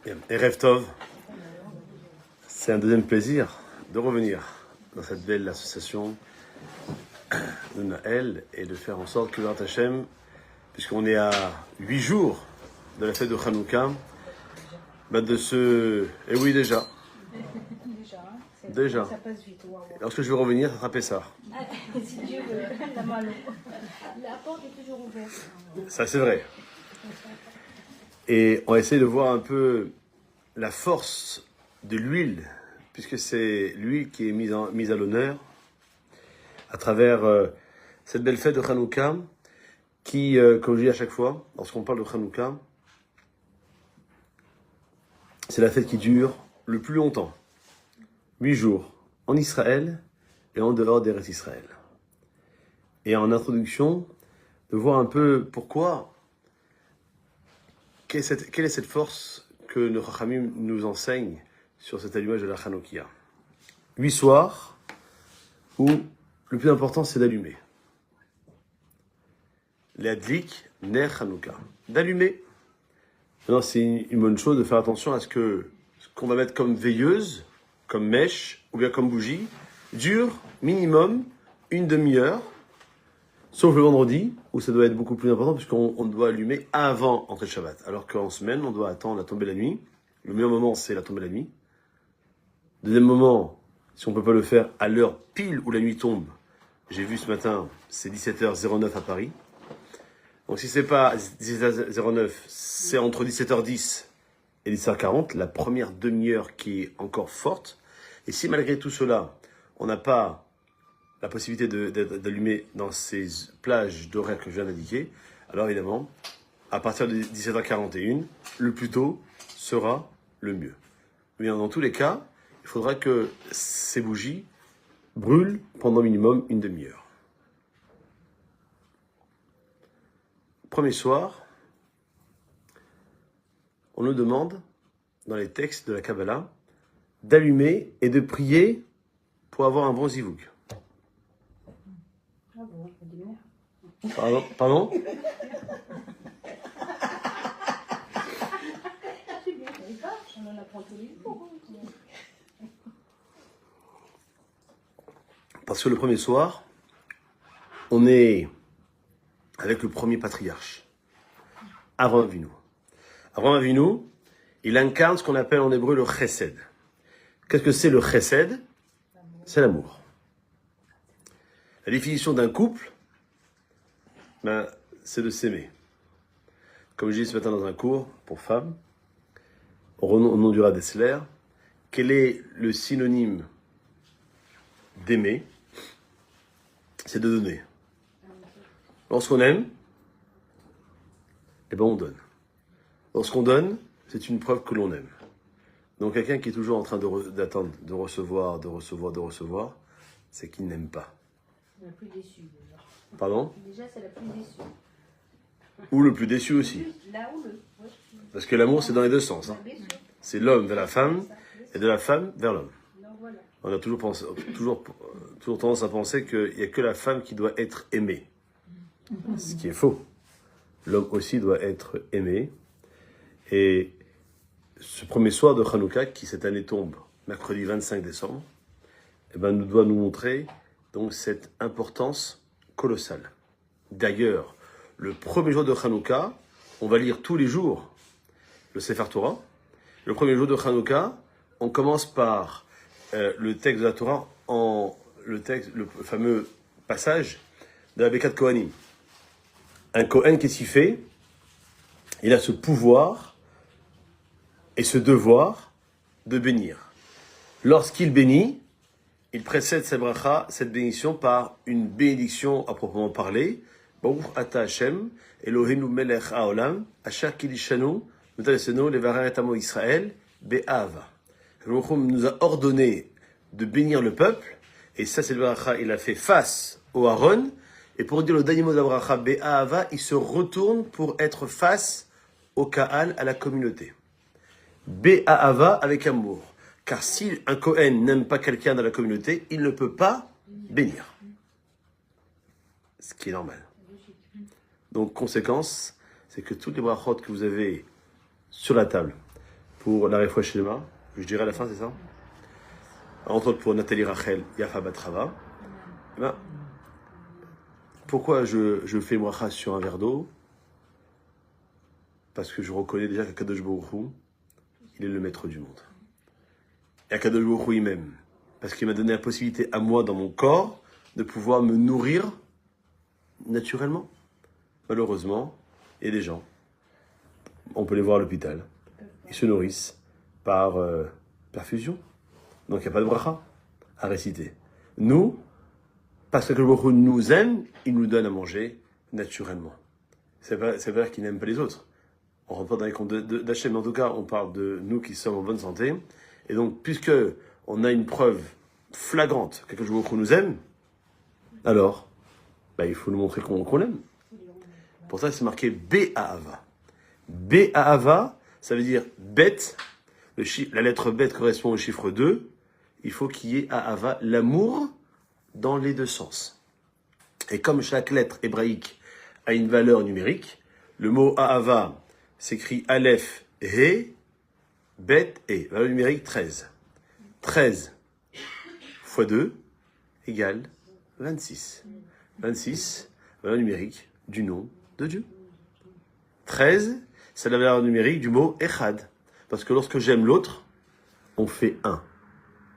Bien. Erev Tov, c'est un deuxième plaisir de revenir dans cette belle association de Naël et de faire en sorte que B'ezrat Hashem, puisqu'on est à 8 jours de la fête de Hanouka, de ce... Et oui, déjà. Déjà. Ça passe vite. Wow. Lorsque je vais revenir, ça sera Pessah. Si Dieu veut, la malo. La porte est toujours ouverte. Ça, c'est vrai. Et on va essayer de voir un peu la force de l'huile, puisque c'est l'huile qui est mise à l'honneur à travers cette belle fête de Hanouka, qui, comme je dis à chaque fois, lorsqu'on parle de Hanouka, c'est la fête qui dure le plus longtemps. 8 jours en Israël et en dehors d'Eretz Israël. Et en introduction, de voir un peu pourquoi, quelle est cette force que nos Chachamim nous enseignent sur cet allumage de la Hanoukia. 8 soirs où le plus important c'est d'allumer. L'adlik ner Hanouka. D'allumer. Maintenant, c'est une bonne chose de faire attention à ce qu'on va mettre comme veilleuse, comme mèche ou bien comme bougie, dure minimum une demi-heure, sauf le vendredi, où ça doit être beaucoup plus important, puisqu'on doit allumer avant l'entrée de Shabbat. Alors qu'en semaine, on doit attendre la tombée de la nuit. Le meilleur moment, c'est la tombée de la nuit. Deuxième moment, si on ne peut pas le faire à l'heure pile où la nuit tombe, j'ai vu ce matin, c'est 17h09 à Paris. Donc si c'est pas 17h09, c'est entre 17h10 et 17h40, la première demi-heure qui est encore forte. Et si malgré tout cela, on n'a pas la possibilité d'allumer dans ces plages d'horaires que je viens d'indiquer, alors évidemment, à partir de 17h41, le plus tôt sera le mieux. Mais dans tous les cas, il faudra que ces bougies brûlent pendant minimum une demi-heure. Premier soir, on nous demande, dans les textes de la Kabbalah, d'allumer et de prier pour avoir un bon zivoug. Ah bon, Pardon on en apprend tous les jours. Parce que le premier soir, on est avec le premier patriarche, Avraham Avinu. Avraham Avinu, il incarne ce qu'on appelle en hébreu le chesed. Qu'est-ce que c'est le chesed? C'est l'amour. La définition d'un couple, c'est de s'aimer. Comme je dis ce matin dans un cours pour femmes, au nom du Rav Dessler, quel est le synonyme d'aimer? C'est de donner. Lorsqu'on aime, eh ben on donne. Lorsqu'on donne, c'est une preuve que l'on aime. Donc quelqu'un qui est toujours en train d'attendre, de recevoir, c'est qu'il n'aime pas. C'est la plus déçue déjà. Pardon? Déjà, c'est la plus déçue. Ou le plus déçu aussi. Là où le. Ouais. Parce que l'amour, c'est dans les deux sens. Hein. Bien sûr. C'est l'homme vers la femme et de la femme vers l'homme. Donc voilà. On a toujours tendance à penser qu'il n'y a que la femme qui doit être aimée. Ce qui est faux. L'homme aussi doit être aimé. Et ce premier soir de Hanouka, qui cette année tombe mercredi 25 décembre, nous doit nous montrer donc cette importance colossale. D'ailleurs, le premier jour de Hanouka, on va lire tous les jours le Sefer Torah. Le premier jour de Hanouka, on commence par le texte de la Torah, le fameux passage de la Birkat Kohanim. Un Kohen, qu'est-ce qu'il fait? Il a ce pouvoir et ce devoir de bénir. Lorsqu'il bénit, il précède cette bracha, cette bénédiction, par une bénédiction à proprement parler. Baruch ata Hashem, Eloheinu melech haolam, asher kidishanu, utalesenu levarer et amo Israël, be'ava. Baruch Hu nous a ordonné de bénir le peuple, et ça c'est le bracha, il a fait face au Aaron, et pour dire le dernier mot de la bracha, be'ava, il se retourne pour être face au Ka'al, à la communauté. Be'ava avec amour. Car si un Kohen n'aime pas quelqu'un dans la communauté, il ne peut pas bénir. Ce qui est normal. Donc, conséquence, c'est que toutes les brachot que vous avez sur la table, pour la Refoua Shlema, je dirais à la fin, c'est ça? Entre autres pour Nathalie Rachel, Yafa Batrava. Eh ben, pourquoi je fais bracha sur un verre d'eau? Parce que je reconnais déjà qu'Akadosh Baruch Hu, il est le maître du monde. Et Akadosh Baruch Hu, il m'aime. Parce qu'il m'a donné la possibilité à moi, dans mon corps, de pouvoir me nourrir naturellement. Malheureusement, il y a des gens, on peut les voir à l'hôpital, ils se nourrissent par perfusion. Donc il n'y a pas de bracha à réciter. Nous, parce que Akadosh Baruch Hu nous aime, il nous donne à manger naturellement. C'est pas dire qu'il n'aime pas les autres. On ne rentre pas dans les comptes d'Hachem, mais en tout cas, on parle de nous qui sommes en bonne santé. Et donc, puisque on a une preuve flagrante que Akadosh Baruch Hu nous aime, alors, il faut nous montrer qu'on l'aime. Pour ça, c'est marqué Be'ahava. Be'ahava, ça veut dire bête. La lettre bête correspond au chiffre 2. Il faut qu'il y ait Ahava, l'amour, dans les deux sens. Et comme chaque lettre hébraïque a une valeur numérique, le mot Ahava s'écrit Aleph, He, Bet, E. Valeur numérique 13. 13 fois 2 égale 26. 26, valeur numérique du nom de Dieu. 13, c'est la valeur numérique du mot Echad. Parce que lorsque j'aime l'autre, on fait un.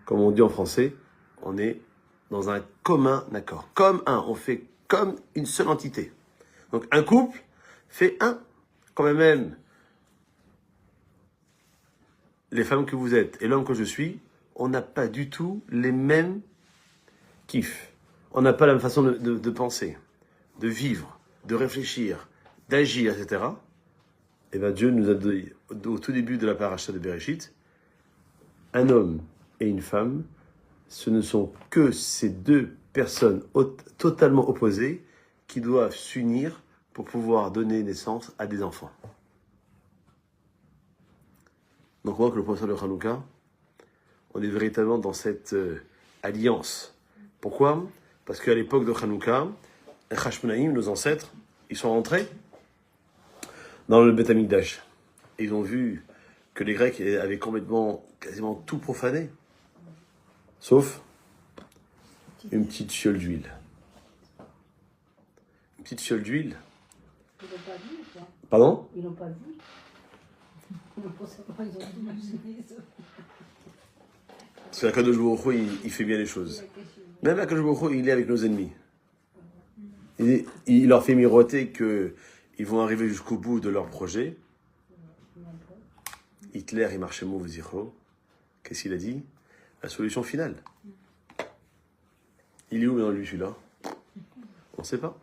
Comme on dit en français, on est dans un commun accord. Comme un, on fait comme une seule entité. Donc un couple fait un. Quand même, les femmes que vous êtes et l'homme que je suis, on n'a pas du tout les mêmes kiffs. On n'a pas la même façon de penser, de vivre, de réfléchir, d'agir, etc. Et bien Dieu nous a dit, au tout début de la paracha de Bereshit, un homme et une femme, ce ne sont que ces deux personnes totalement opposées qui doivent s'unir pour pouvoir donner naissance à des enfants. Donc on voit que le professeur de Hanouka, on est véritablement dans cette alliance. Pourquoi? Parce qu'à l'époque de Hanouka, les Hashmonaïm, nos ancêtres, ils sont rentrés dans le Beth Amikdash. Et ils ont vu que les Grecs avaient quasiment tout profané. Sauf une petite fiole d'huile. Une petite fiole d'huile. Ils l'ont pas vu, quoi. Pardon? Ils l'ont pas vu. Ils ont tout mangé. Parce qu'Akadosh Baruch Hu, il fait bien les choses. Même Akadosh Baruch Hu, il est avec nos ennemis. Il leur fait miroiter qu'ils vont arriver jusqu'au bout de leur projet. Hitler, il marchait mot, qu'est-ce qu'il a dit? La solution finale. Il est où dans lui, celui-là? On ne sait pas.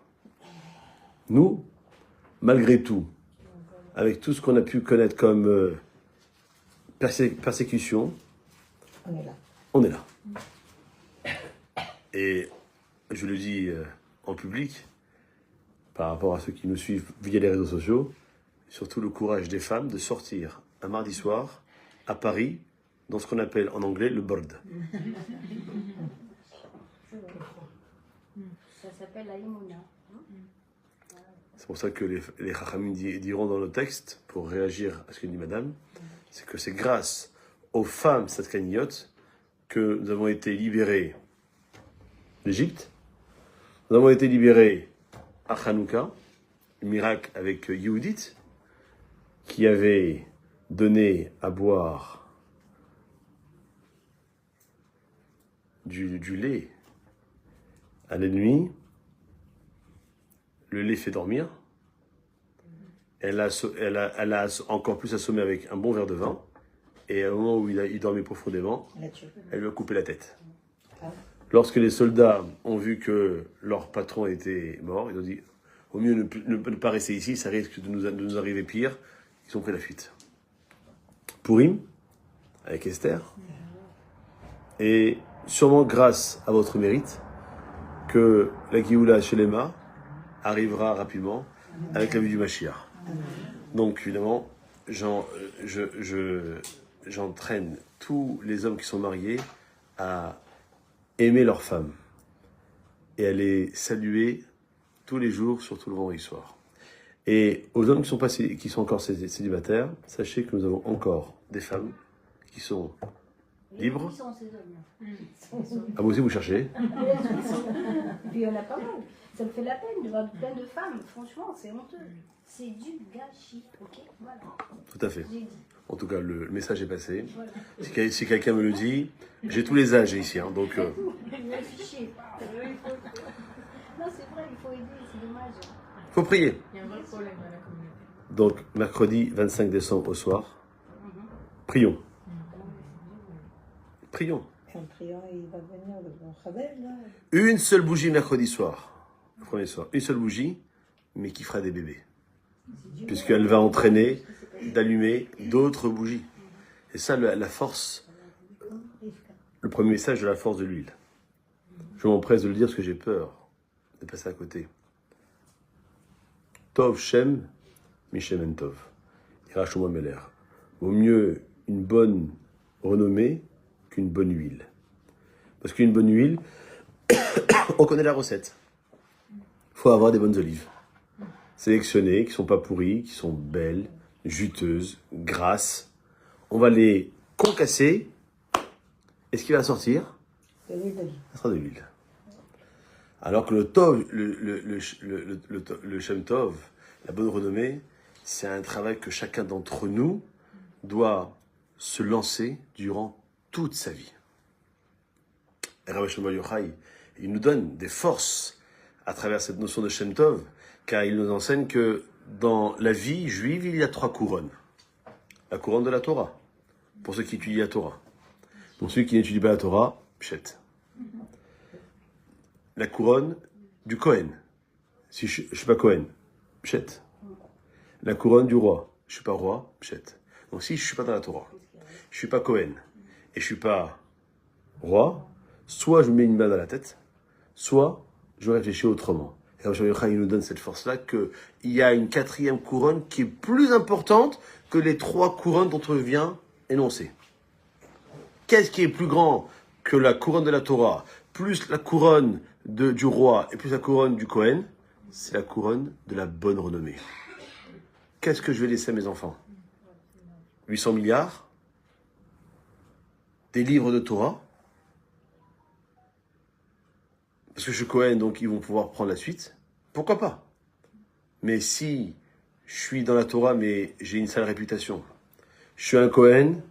Nous, malgré tout, avec tout ce qu'on a pu connaître comme persécution, on est là. Et je le dis en public, par rapport à ceux qui nous suivent via les réseaux sociaux, surtout le courage des femmes de sortir un mardi soir à Paris, dans ce qu'on appelle en anglais le board. Ça s'appelle la Imouna. C'est pour ça que les Chachamim diront dans le texte, pour réagir à ce que dit Madame, c'est que c'est grâce aux femmes satkaniotes que nous avons été libérés d'Égypte, nous avons été libérés à Hanouka, le miracle avec Yehudit, qui avait donné à boire du lait à l'ennemi. Le lait fait dormir. Elle a encore plus assommé avec un bon verre de vin. Et au moment où il dormait profondément, elle lui a coupé la tête. Lorsque les soldats ont vu que leur patron était mort, ils ont dit au mieux ne pas rester ici, ça risque de nous arriver pire. Ils ont pris la fuite. Pourim, avec Esther, et sûrement grâce à votre mérite, que la Géoula Shelema arrivera rapidement avec la vue du Mashiach. Donc évidemment, j'entraîne tous les hommes qui sont mariés à aimer leurs femmes et à les saluer tous les jours, surtout le vendredi soir. Et aux hommes qui sont encore célibataires, sachez que nous avons encore des femmes qui sont libres. Qui sont ces hommes-là? Ah, vous aussi, vous cherchez. Et puis il y en a pas mal. Ça me fait la peine de voir plein de femmes. Franchement, c'est honteux. C'est du gâchis. Ok, voilà. Tout à fait. J'ai dit. En tout cas, le message est passé. Voilà. Si quelqu'un me le dit, j'ai tous les âges ici. Hein, donc, Il m'a fiché. Non, c'est vrai, il faut aider. C'est dommage. faut prier. Il y a un vrai problème dans la communauté. Donc, mercredi 25 décembre au soir, prions. Prions. Quand priant, il va venir le bon Chabel, là. Une seule bougie mercredi soir. Le premier soir. Une seule bougie, mais qui fera des bébés. Puisqu'elle va entraîner d'allumer d'autres bougies. Et ça, la force, le premier message de la force de l'huile. Je m'empresse de le dire parce que j'ai peur de passer à côté. Tov Shem, Mishem en Tov. Ira Shlomo Meler. Vaut mieux une bonne renommée qu'une bonne huile. Parce qu'une bonne huile, on connaît la recette. Il faut avoir des bonnes olives. Sélectionnées, qui ne sont pas pourries, qui sont belles, juteuses, grasses. On va les concasser. Et ce qui va sortir, De l'huile d'olive. ça sera de l'huile. Alors que le Tov, le Shem Tov, la bonne renommée, c'est un travail que chacun d'entre nous doit se lancer durant toute sa vie. Et Rabbi Shlomo Yochai, il nous donne des forces à travers cette notion de Shem Tov, car il nous enseigne que dans la vie juive, il y a 3 couronnes. La couronne de la Torah, pour ceux qui étudient la Torah. Pour ceux qui n'étudient pas la Torah, pchet. La couronne du Kohen. Si je ne suis pas Kohen, pchet. La couronne du roi. Je ne suis pas roi, pchet. Donc si je ne suis pas dans la Torah, je ne suis pas Kohen, et je ne suis pas roi, soit je me mets une balle dans la tête, soit je réfléchis autrement. Et Rabbi Yochanan nous donne cette force-là, qu'il y a une 4e couronne qui est plus importante que les 3 couronnes dont on vient énoncer. Qu'est-ce qui est plus grand que la couronne de la Torah, plus la couronne du roi et plus la couronne du Kohen? C'est la couronne de la bonne renommée. Qu'est-ce que je vais laisser à mes enfants? 800 milliards? Des livres de Torah? Parce que je suis Kohen, donc ils vont pouvoir prendre la suite. Pourquoi pas? Mais si je suis dans la Torah, mais j'ai une sale réputation, je suis un Kohen,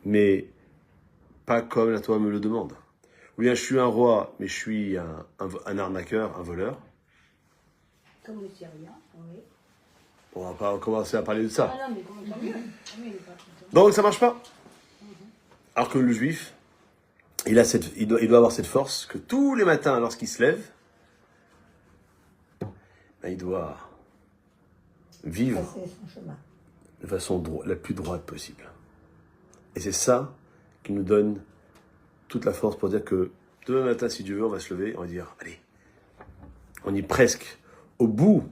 mais pas comme la Torah me le demande. Ou bien je suis un roi, mais je suis un arnaqueur, un voleur. Comme le Syrien, oui. On va pas commencer à parler de ça. Ah non, mais comment tant mieux. Tant mieux, il est pas tout Donc ça marche pas. Alors que le juif, il doit avoir cette force que tous les matins, lorsqu'il se lève, ben, il doit vivre Passer son chemin. de façon la plus droite possible. Et c'est ça qui nous donne toute la force pour dire que demain matin, si Dieu veut, on va se lever, on va dire, allez, on est presque au bout,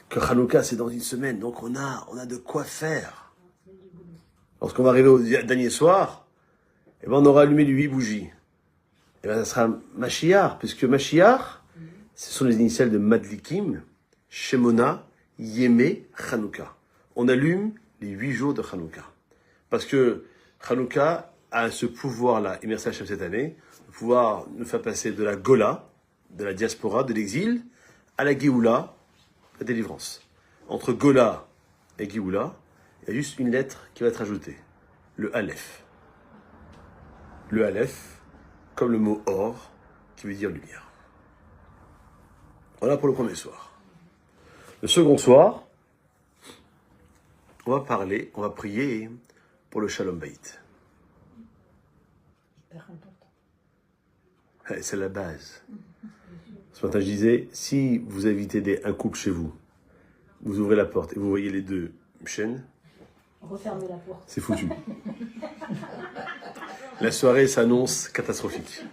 que Hanouka c'est dans une semaine, donc on a de quoi faire. Lorsqu'on va arriver au dernier soir, eh ben on aura allumé les 8 bougies. Et ben ça sera Mashiach, puisque Mashiach, ce sont les initiales de Madlikim, Shemona, Yemé, Hanouka. On allume les 8 jours de Hanouka. Parce que Hanouka a ce pouvoir-là, et merci Hachem cette année, de pouvoir nous faire passer de la Gola, de la diaspora, de l'exil, à la Géoula, la délivrance. Entre Gola et Géoula, il y a juste une lettre qui va être ajoutée, le Aleph. Le Aleph, comme le mot or, qui veut dire lumière. Voilà pour le premier soir. Le second soir, on va prier pour le Shalom Bayit. Hyper important. C'est la base. Ce matin, je disais, si vous invitez un couple chez vous, vous ouvrez la porte et vous voyez les deux chaînes, Refermez la porte. c'est foutu. La soirée s'annonce catastrophique.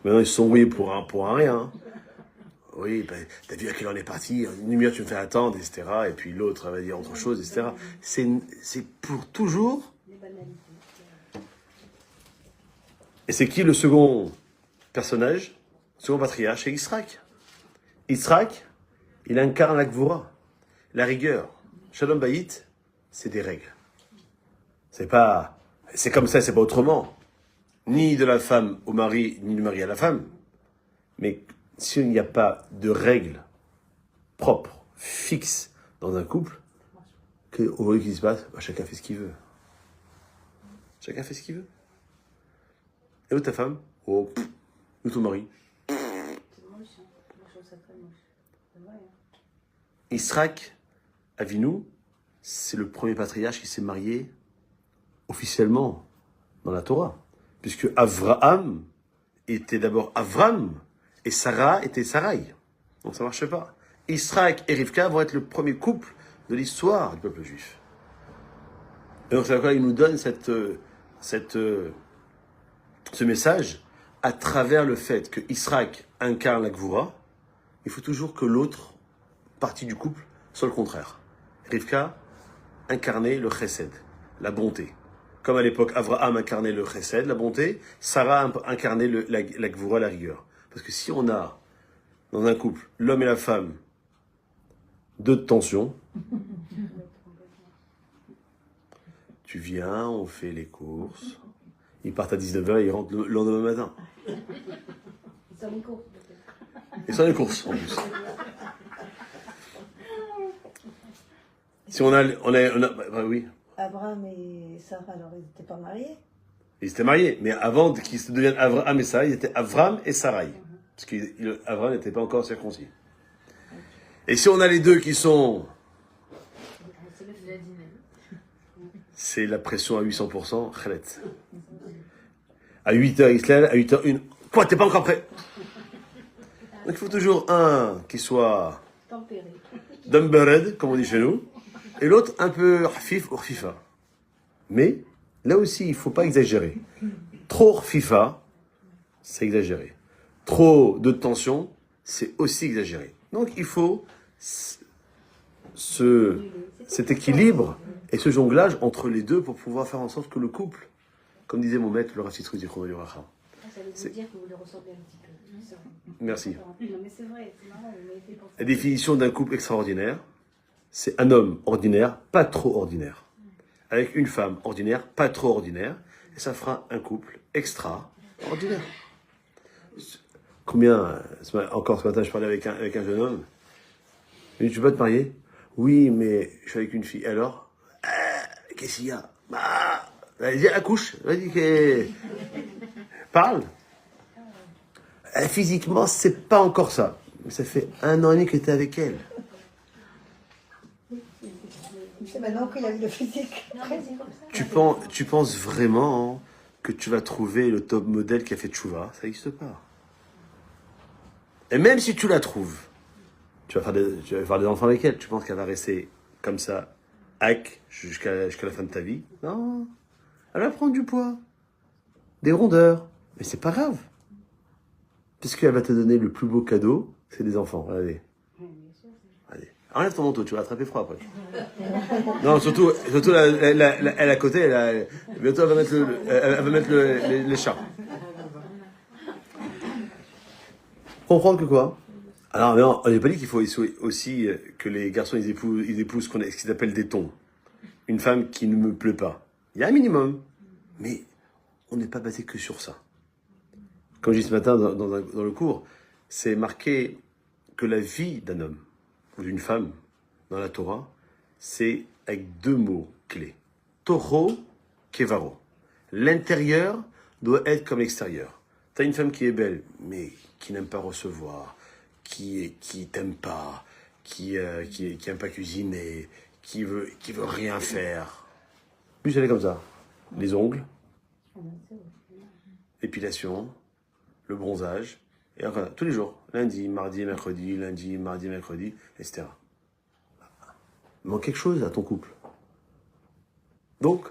Maintenant, ils se sont embrouillés pour un rien. Oui, ben, t'as vu à quelle heure on est parti, une demi-heure tu me fais attendre, etc. Et puis l'autre va dire autre chose, etc. C'est pour toujours. Les banalités. Et c'est qui le second personnage, le second patriarche? C'est Yitzhak. Yitzhak, il incarne la Gvura. la rigueur. Shalom Bayit, c'est des règles. C'est pas, c'est comme ça, c'est pas autrement. Ni de la femme au mari, ni du mari à la femme. Mais s'il n'y a pas de règles propres, fixes dans un couple, au lieu qu'il se passe, bah, chacun fait ce qu'il veut. Chacun fait ce qu'il veut. Et où ta femme? Oh, où ton mari? C'est moche, hein. Moi, je trouve ça très moche. C'est vrai, hein. Israq Avinu, c'est le premier patriarche qui s'est marié officiellement dans la Torah. Puisque Avraham était d'abord Avram et Sarah était Sarai. Donc ça ne marche pas. Israq et Rivka vont être le premier couple de l'histoire du peuple juif. Et donc c'est pourquoi il nous donne ce message à travers le fait que Israq incarne la Gvoura. Il faut toujours que l'autre partie du couple soit le contraire. Rivka incarnait le chesed, la bonté. Comme à l'époque, Avraham incarnait le chesed, la bonté, Sarah incarnait la gvoura, la rigueur. Parce que si on a, dans un couple, l'homme et la femme, deux tensions, tu viens, on fait les courses, ils partent à 19h, ils rentrent le lendemain matin. Ils sont les courses, peut-être. Ils sont les courses, en plus. Si on a bah oui. Abraham et Sarah, alors ils n'étaient pas mariés? Ils étaient mariés, mais avant qu'ils se deviennent Avraham et Sarai, ils étaient Avram et Sarai. Parce qu'Avram n'était pas encore circoncis. Et si on a les deux qui sont... C'est la pression à 800%, khalet. À 8h, il se lève, à 8h01. Quoi, t'es pas encore prêt? Donc il faut toujours un qui soit Tempéré. dumbered, comme on dit chez nous, et l'autre un peu hafif ou khifa. Mais là aussi, il ne faut pas exagérer. Trop khifa, c'est exagéré. Trop de tension, c'est aussi exagéré. Donc il faut cet équilibre et ce jonglage entre les deux pour pouvoir faire en sorte que le couple, comme disait mon maître, le Rav Yitzchak Zichrono Livracha. Ça veut dire que vous le ressemblez un petit peu. C'est vrai. Merci. Non, mais c'est vrai, c'est marrant, vous m'avez fait penser. La définition d'un couple extraordinaire, c'est un homme ordinaire, pas trop ordinaire, avec une femme ordinaire, pas trop ordinaire, et ça fera un couple extraordinaire. Combien, encore ce matin, je parlais avec un jeune homme, il dit, tu veux pas te marier? Oui, mais je suis avec une fille. Alors, qu'est-ce qu'il y a? Bah, vas-y, accouche, vas-y, parle. Physiquement, c'est pas encore ça. Mais ça fait 1 an et demi que tu es avec elle. C'est maintenant qu'il a vu le physique. Non, mais c'est comme ça. Tu penses vraiment que tu vas trouver le top modèle qui a fait tchouva? Ça n'existe pas. Et même si tu la trouves, tu vas faire des enfants avec elle. Tu penses qu'elle va rester comme ça, jusqu'à la fin de ta vie? Non. Elle va prendre du poids, des rondeurs. Mais c'est pas grave. Puisqu'elle va te donner le plus beau cadeau, c'est des enfants. Allez. Allez. Enlève ton manteau, tu vas attraper froid après. Non, surtout elle à côté, bientôt elle va mettre les chats. Comprendre que quoi? Alors, non, on n'a pas dit qu'il faut aussi que les garçons ils épousent ce qu'ils appellent des tons. Une femme qui ne me plaît pas. Il y a un minimum. Mais on n'est pas basé que sur ça. Comme je dis ce matin dans le cours, c'est marqué que la vie d'un homme ou d'une femme dans la Torah, c'est avec 2 mots clés. Toro, kevaro. L'intérieur doit être comme l'extérieur. Tu as une femme qui est belle, mais qui n'aime pas recevoir, qui t'aime pas, qui aime pas cuisiner, qui veut rien faire. Plus elle est comme ça. Les ongles, l'épilation, le bronzage, et enfin, tous les jours, lundi, mardi, mercredi, lundi, mardi, mercredi, etc. Il manque quelque chose à ton couple. Donc,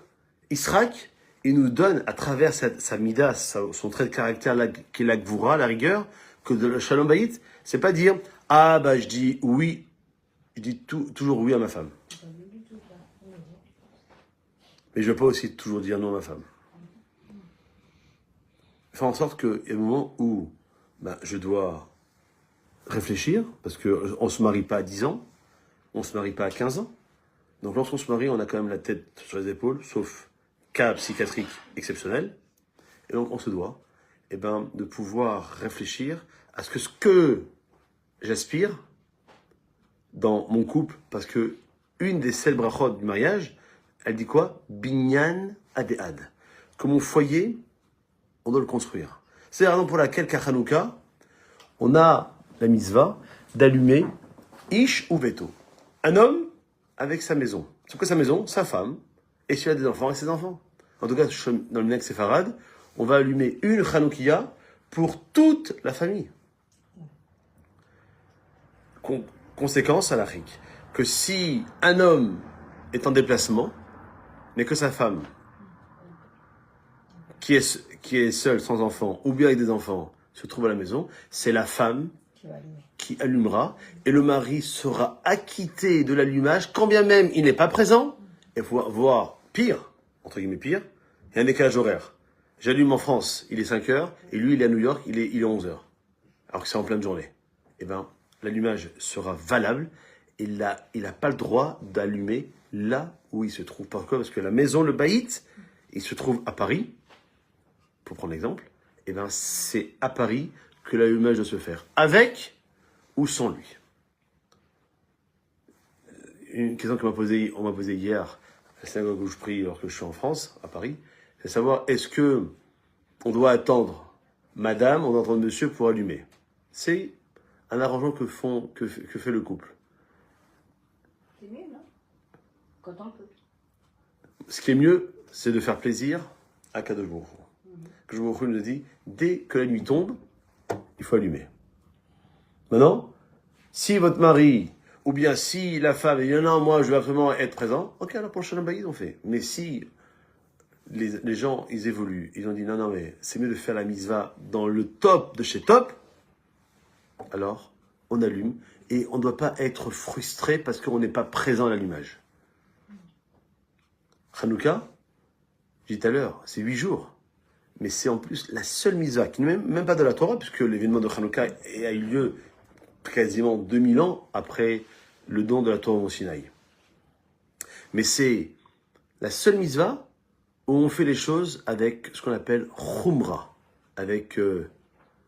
Israq, il nous donne à travers sa mida, son trait de caractère qui est la gvoura, la rigueur, que de le shalom bayit, c'est pas dire ah bah je dis oui, je dis toujours oui à ma femme. Mais je ne veux pas aussi toujours dire non à ma femme. Faire en sorte qu'il y a un moment où je dois réfléchir, parce qu'on ne se marie pas à 10 ans, on ne se marie pas à 15 ans. Donc lorsqu'on se marie, on a quand même la tête sur les épaules, sauf cas psychiatrique exceptionnel. Et donc on se doit de pouvoir réfléchir à ce que j'aspire dans mon couple. Parce que une des seules brachot du mariage, elle dit quoi? Binyan adéad. Que mon foyer, on doit le construire. C'est la raison pour laquelle, qu'à Hanouka, on a la mitzvah d'allumer Ish ou Veto. Un homme avec sa maison. C'est quoi sa maison? Sa femme. Et s'il a des enfants, avec ses enfants. En tout cas, dans le Nek Séfarad, on va allumer une Hanoukia pour toute la famille. Conséquence à l'Afrique. Que si un homme est en déplacement, mais que sa femme, qui est seule, sans enfants, ou bien avec des enfants, se trouve à la maison, c'est la femme qui allumera, et le mari sera acquitté de l'allumage, quand bien même il n'est pas présent, et voire pire, entre guillemets pire, il y a un décalage horaire. J'allume en France, il est 5 heures, et lui il est à New York, il est 11 heures. Alors que c'est en pleine journée. L'allumage sera valable, et il n'a pas le droit d'allumer là où il se trouve. Pourquoi? Parce que la maison, le baït, il se trouve à Paris, pour prendre l'exemple, c'est à Paris que l'allumage doit se faire, avec ou sans lui. Une question qu'on m'a posée hier, à la synagogue où je prie lorsque je suis en France, à Paris, c'est savoir, est-ce que on doit attendre madame, on doit attendre monsieur pour allumer? C'est un arrangement que fait le couple. C'est mieux, non? Quand on peut. Ce qui est mieux, c'est de faire plaisir à Kadosh Baruch Hu. Kadosh Baruch Hu nous dit, dès que la nuit tombe, il faut allumer. Maintenant, si votre mari, ou bien si la femme, il y en a, moi, je veux absolument être présent, ok, alors pour le Shalom Bayit, on fait. Mais si les gens, ils évoluent, ils ont dit, non, mais c'est mieux de faire la mitzvah dans le top de chez top, alors on allume, et on ne doit pas être frustré parce qu'on n'est pas présent à l'allumage. Hanouka, j'ai dit tout à l'heure, c'est 8 jours. Mais c'est en plus la seule mitzvah, qui n'est même pas de la Torah, puisque l'événement de Hanouka a eu lieu quasiment 2000 ans après le don de la Torah au Sinaï. Mais c'est la seule mitzvah où on fait les choses avec ce qu'on appelle chumra, avec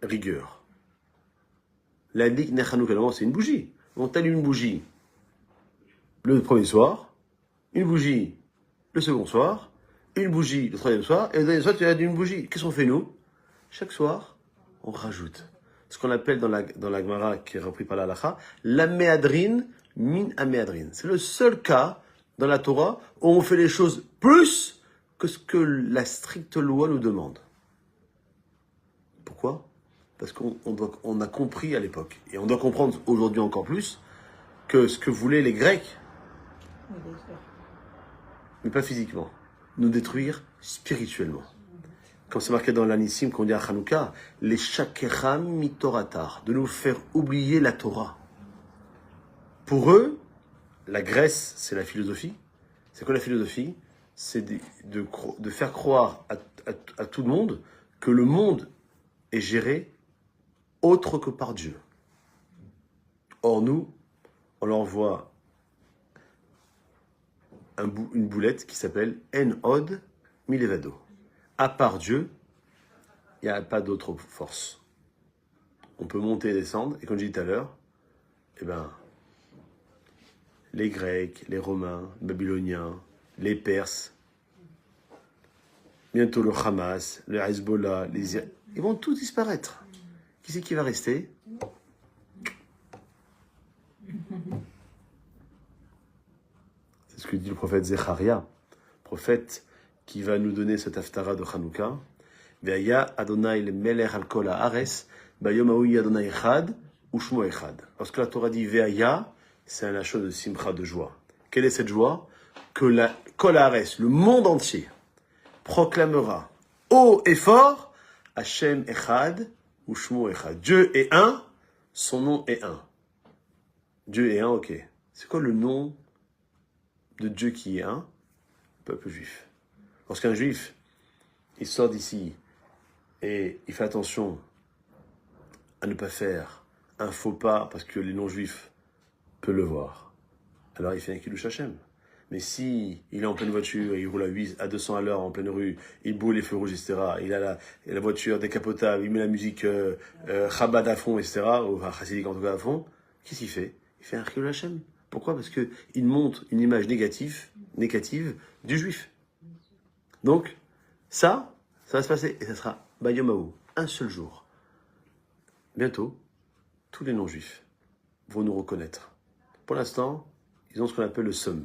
rigueur. La dik ne Hanouka, c'est une bougie. On t'allume une bougie le premier soir, une bougie le second soir, une bougie le troisième soir, et le dernier soir, tu as une bougie. Qu'est-ce qu'on fait, nous? Chaque soir, on rajoute. Ce qu'on appelle dans la Gemara, qui est repris par la Halacha, la méadrine min améadrine. C'est le seul cas dans la Torah où on fait les choses plus que ce que la stricte loi nous demande. Pourquoi? Parce qu'on a compris à l'époque, et on doit comprendre aujourd'hui encore plus, que ce que voulaient les Grecs, mais pas physiquement, nous détruire spirituellement. Comme c'est marqué dans l'Anissim qu'on dit à Hanouka, les shakeram mitoratar, de nous faire oublier la Torah. Pour eux, la Grèce, c'est la philosophie. C'est quoi la philosophie? C'est de faire croire à tout le monde que le monde est géré autre que par Dieu. Or nous, on leur envoie une boulette qui s'appelle En Od Milevado. À part Dieu, il n'y a pas d'autre force. On peut monter et descendre, et comme je disais tout à l'heure, les Grecs, les Romains, les Babyloniens, les Perses, bientôt le Hamas, le Hezbollah, ils vont tous disparaître. Qui c'est qui va rester? C'est ce que dit le prophète Zecharia, prophète qui va nous donner cette haftara de Hanouka. Ve'aya Adonai le melech al kol haaretz, bayom hahu Adonai echad u'shmo echad. Lorsque la Torah dit Ve'aya, c'est un lachon de simcha, de joie. Quelle est cette joie? Que la kol haaretz, le monde entier, proclamera haut et fort Hashem echad u'shmo echad. Dieu est un, son nom est un. Dieu est un, ok. C'est quoi le nom de Dieu qui est un? Peuple juif. Lorsqu'un juif, il sort d'ici et il fait attention à ne pas faire un faux pas parce que les non-juifs peuvent le voir. alors il fait un Kiddush Hashem. Mais si il est en pleine voiture, il roule à 200 à l'heure en pleine rue, il boule les feux rouges, etc., il a la voiture décapotable, il met la musique Chabad à fond, etc., ou Chassidik en tout cas à fond, qu'est-ce qu'il fait? Il fait un Chilul Hashem. Pourquoi? Parce qu'il montre une image négative du juif. Donc, ça va se passer, et ça sera Bayomaou, un seul jour. Bientôt, tous les non-juifs vont nous reconnaître. Pour l'instant, ils ont ce qu'on appelle le somme.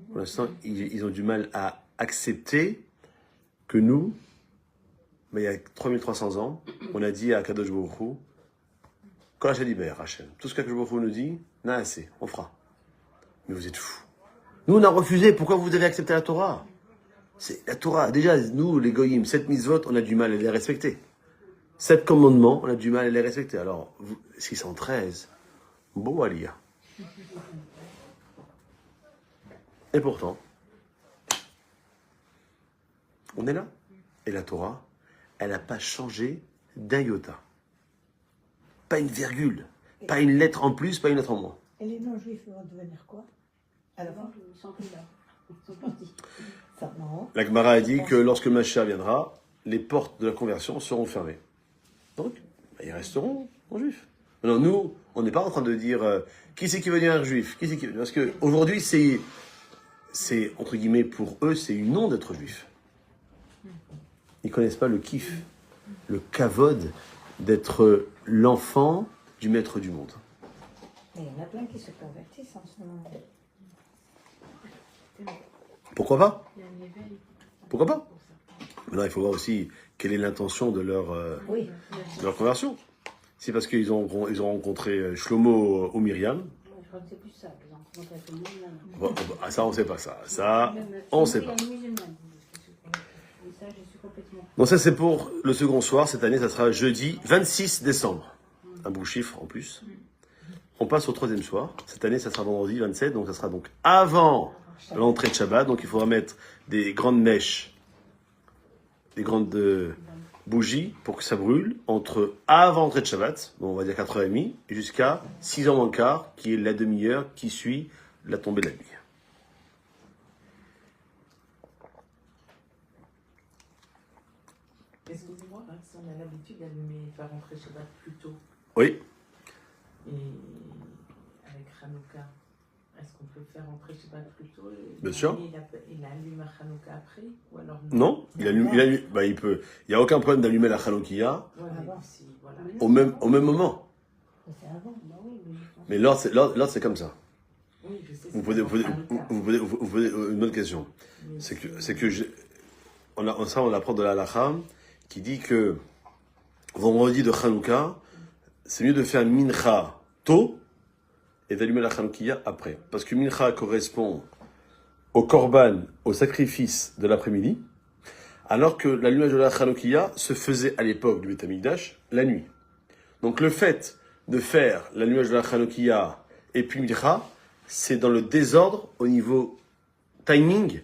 Pour l'instant, ils ont du mal à accepter que nous, il y a 3300 ans, on a dit à Kadosh Baruch Hu, Kol HaShaliber, Hachem, tout ce qu'Akadosh Baruch Hu nous dit, n'a assez, on fera. Mais vous êtes fous. Nous, on a refusé, pourquoi vous avez accepté la Torah? C'est la Torah. Déjà, nous, les Goyim, 7 mitzvot, on a du mal à les respecter. 7 commandements, on a du mal à les respecter. Alors, 613, beau aliyah. Et pourtant, on est là. Et la Torah, elle n'a pas changé d'un iota. Pas une virgule, pas une lettre en plus, pas une lettre en moins. Et les non-juifs vont devenir quoi? Alors, Ils sont plus là. Ils sont partis. ça, non. La Gemara a dit que lorsque le Mashiach viendra, les portes de la conversion seront fermées. Donc, ils resteront en juif. Alors nous, on n'est pas en train de dire qui c'est qui veut devenir juif, qui c'est qui veut... Parce qu'aujourd'hui, c'est, entre guillemets, pour eux, c'est une honte d'être juif. Ils ne connaissent pas le kiff, le kavod d'être l'enfant du maître du monde. Mais il y en a plein qui se convertissent en ce moment. Pourquoi pas? Pourquoi pas? Maintenant, il faut voir aussi quelle est l'intention de Oui. leur conversion. C'est parce qu'ils ont rencontré Shlomo ou Myriam. Je crois que c'est plus ça. Ils ont rencontré avec le musulman. Bon, ça, on ne sait pas ça. Ça, on ne sait pas. Il y a une musulmane. Et ça, je suis complètement. Donc ça, c'est pour le second soir. Cette année, ça sera jeudi 26 décembre. Un beau chiffre en plus. On passe au troisième soir. Cette année, ça sera vendredi 27. Donc ça sera donc avant l'entrée de Shabbat. Donc il faudra mettre des grandes mèches, des grandes bougies pour que ça brûle entre avant l'entrée de Shabbat, bon, on va dire 4h30, et jusqu'à 6h moins le quart, qui est la demi-heure qui suit la tombée de la nuit. Excusez-moi, si on a l'habitude d'allumer, faire rentrer Shabbat plus tôt, Oui, et avec Hanouka, est-ce qu'on peut faire rentrer Shabbat plus tôt et Bien sûr. Il allume à Hanouka après ou alors non, il peut. Il n'y a aucun problème d'allumer la Chanukah Ouais, mais Avant. si, voilà. au même moment. C'est avant. Bah oui, mais je pense. Mais l'ordre, c'est comme ça. Oui, je sais. Vous c'est posez Hanouka. une bonne question. Mais C'est que on apprend de la halakha qui dit que vendredi de Hanouka, c'est mieux de faire mincha tôt et d'allumer la Hanoukiya après. Parce que mincha correspond au korban, au sacrifice de l'après-midi, alors que l'allumage de la Hanoukiya se faisait à l'époque du Beth Amikdash la nuit. Donc le fait de faire l'allumage de la Hanoukiya et puis mincha, c'est dans le désordre au niveau timing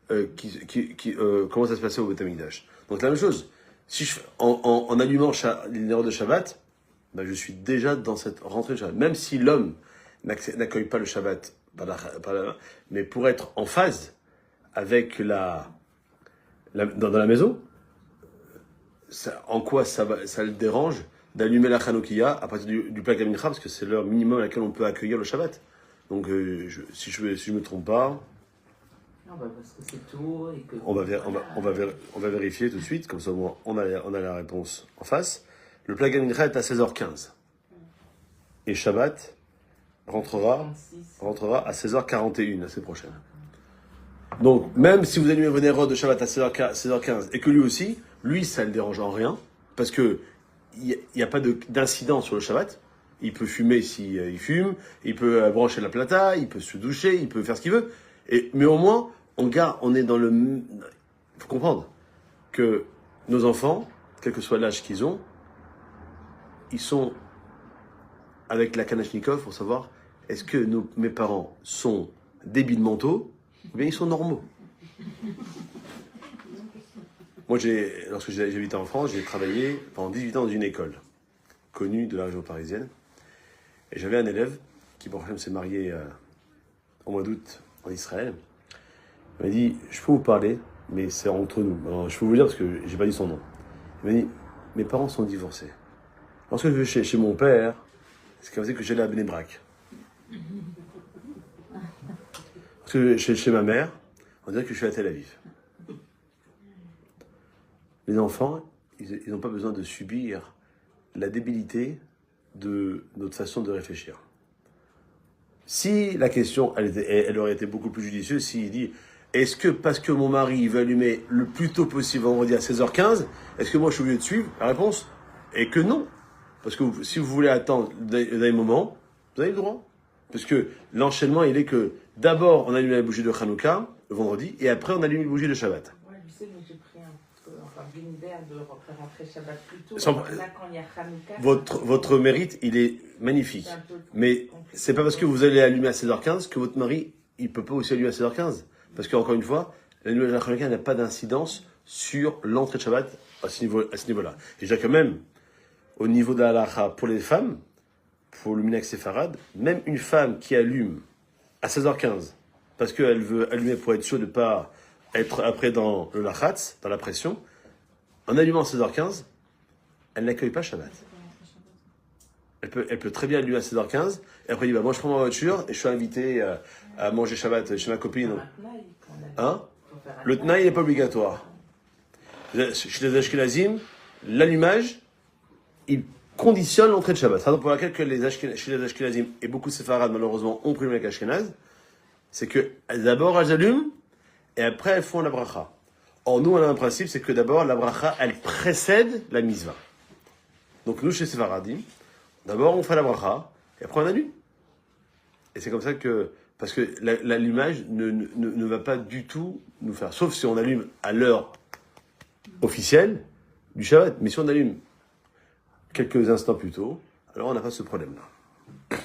comment ça se passait au Beth Amikdash. Donc la même chose. Si en allumant l'heure de Shabbat, ben, je suis déjà dans cette rentrée de Shabbat. Même si l'homme n'accueille pas le Shabbat, mais pour être en phase avec dans la maison, en quoi ça le dérange d'allumer la Hanoukiya à partir du Plag Mincha, parce que c'est l'heure minimum à laquelle on peut accueillir le Shabbat. Donc si je me trompe pas, Non, bah parce que c'est tôt et que. on va vérifier tout de suite, comme ça on a la réponse en face. Le Plag Mincha est à 16h15. Et Shabbat rentrera 36. à 16h41 la semaine prochaine. Donc, même si vous allumez vos nérodes de Shabbat à 16h15 et que lui, ça ne le dérange en rien, parce que il n'y a pas d'incident sur le Shabbat. Il peut fumer s'il fume, il peut brancher la plata, il peut se doucher, il peut faire ce qu'il veut. Mais au moins, on est dans le... Il faut comprendre que nos enfants, quel que soit l'âge qu'ils ont, ils sont avec la Kalachnikov pour savoir est-ce que mes parents sont débiles mentaux ou bien ils sont normaux. Moi, lorsque j'habitais en France, j'ai travaillé pendant 18 ans dans une école connue de la région parisienne. Et j'avais un élève qui, bon, s'est marié au mois d'août en Israël. Il m'a dit, je peux vous parler, mais c'est entre nous. Alors, je peux vous dire parce que j'ai pas dit son nom. Il m'a dit, mes parents sont divorcés. Lorsque je vais chez mon père, c'est comme ça que j'allais à Bnei Brak. Parce que chez ma mère, on dirait que je suis à Tel Aviv. Les enfants, ils n'ont pas besoin de subir la débilité de notre façon de réfléchir. Si la question, elle aurait été beaucoup plus judicieuse, s'il dit, est-ce que parce que mon mari veut allumer le plus tôt possible vendredi à 16h15, est-ce que moi je suis obligé de suivre? La réponse est que non. Parce que si vous voulez attendre d'un moment, vous avez le droit. Parce que l'enchaînement, il est que d'abord on allume la bougie de Hanouka le vendredi et après on allume la bougie de Shabbat. Ouais, tu sais, mais j'ai pris un binder de rentrer Shabbat plus tôt. Sans- Là, quand il y a Hanouka, Votre mérite, il est magnifique. c'est un peu Mais compliqué. c'est pas parce que vous allez allumer à 16h15 que votre mari, il peut pas aussi allumer à 16h15. Parce qu'encore une fois, l'allumage de la Hanouka n'a pas d'incidence sur l'entrée de Shabbat à ce niveau-là. Et déjà quand même, au niveau de la halakha, pour les femmes, pour le Minak Séfarad, même une femme qui allume à 16h15, parce qu'elle veut allumer pour être sûre de ne pas être après dans le lachatz, dans la pression, en allumant à 16h15, elle n'accueille pas Shabbat. Elle peut très bien allumer à 16h15, et après elle dit, bah, moi je prends ma voiture, et je suis invité à manger Shabbat chez ma copine. Hein? Le Tnaï n'est pas obligatoire. Chez les Ashkenazim, l'allumage, il conditionne l'entrée de Shabbat. C'est la raison pour laquelle chez les Ashkenazim, et beaucoup de Séfarades malheureusement ont pris le mec Ashkenaz, c'est que d'abord elles allument, et après elles font la bracha. Or nous on a un principe, c'est que d'abord la bracha, elle précède la misva. Donc nous chez Séfaradim, d'abord on fait la bracha, et après on allume. Et c'est comme ça que, parce que l'allumage ne va pas du tout nous faire, sauf si on allume à l'heure officielle du Shabbat, mais si on allume quelques instants plus tôt, alors on n'a pas ce problème-là.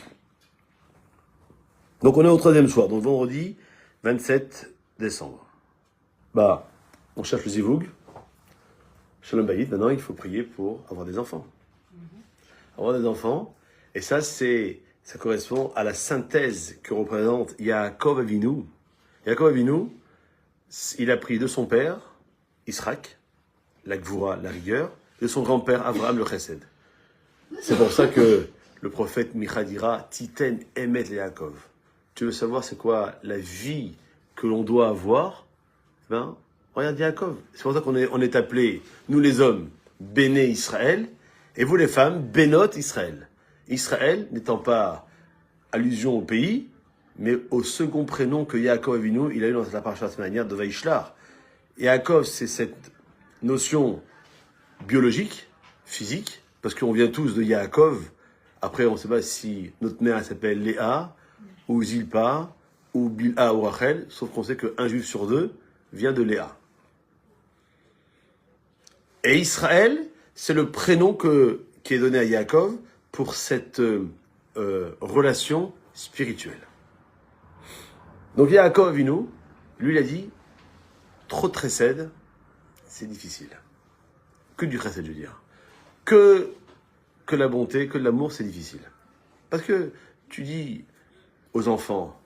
Donc on est au 3e soir, donc vendredi 27 décembre. Bah, on cherche le zivoug. Shalom Bayit, maintenant il faut prier pour avoir des enfants. Avoir des enfants, et ça correspond à la synthèse que représente Yaakov Avinu. Yaakov Avinu, il a pris de son père, Israël, la Gvura, la rigueur, de son grand-père Abraham le Chesed. C'est pour ça que le prophète Micha dira Titen Emet le Yaakov. Tu veux savoir c'est quoi la vie que l'on doit avoir? Ben, regarde Yaakov. C'est pour ça qu'on est appelés, nous les hommes, Béné Israël, et vous les femmes, Bénot Israël. Israël n'étant pas allusion au pays, mais au second prénom que Yaakov Avinu, il a eu dans la parashat manière de Vaishlar. Yaakov, c'est cette notion biologique, physique, parce qu'on vient tous de Yaakov. Après, on ne sait pas si notre mère s'appelle Léa, ou Zilpa, ou Bilha, ou Rachel, sauf qu'on sait qu'un juif sur deux vient de Léa. Et Israël, c'est le prénom qui est donné à Yaakov pour cette relation spirituelle. Donc Yaakov Avinu, lui, il a dit, trop de chesed, c'est difficile. Que du chesed, je veux dire. Que la bonté, que de l'amour, c'est difficile. Parce que tu dis aux enfants,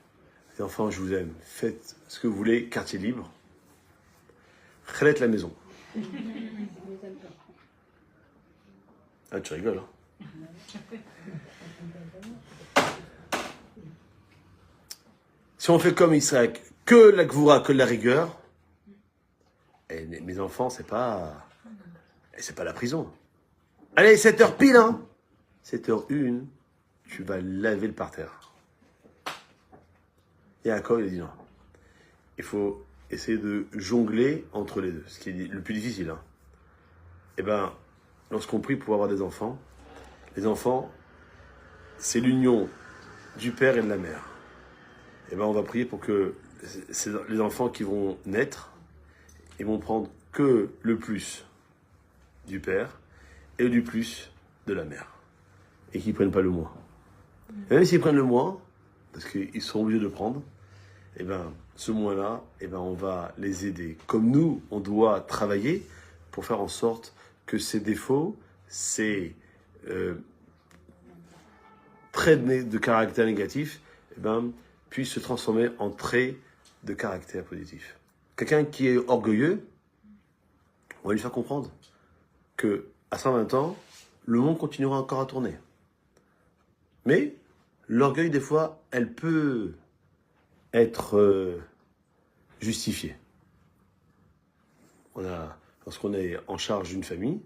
les enfants, je vous aime, faites ce que vous voulez, quartier libre, chelette la maison. Ah, tu rigoles, hein? Si on fait comme Israël, que la gvoura, que la rigueur, et mes enfants, c'est pas la prison. Allez, 7h pile, hein? 7h01, tu vas laver le parterre. Et Yaakov, il a dit non. Il faut essayer de jongler entre les deux, ce qui est le plus difficile. Hein. Eh bien, lorsqu'on prie pour avoir des enfants, les enfants, c'est l'union du père et de la mère. Eh bien, on va prier pour que les enfants qui vont naître, ils vont prendre que le plus du père et du plus de la mère. Et qu'ils ne prennent pas le moins. Et même s'ils prennent le moins, parce qu'ils seront obligés de prendre, eh ben, ce moins-là, eh ben, on va les aider. Comme nous, on doit travailler pour faire en sorte que ces défauts, ces traits de caractère négatifs, eh ben, puisse se transformer en trait de caractère positif. Quelqu'un qui est orgueilleux, on va lui faire comprendre que à 120 ans, le monde continuera encore à tourner. Mais l'orgueil, des fois, elle peut être justifiée. Lorsqu'on est en charge d'une famille,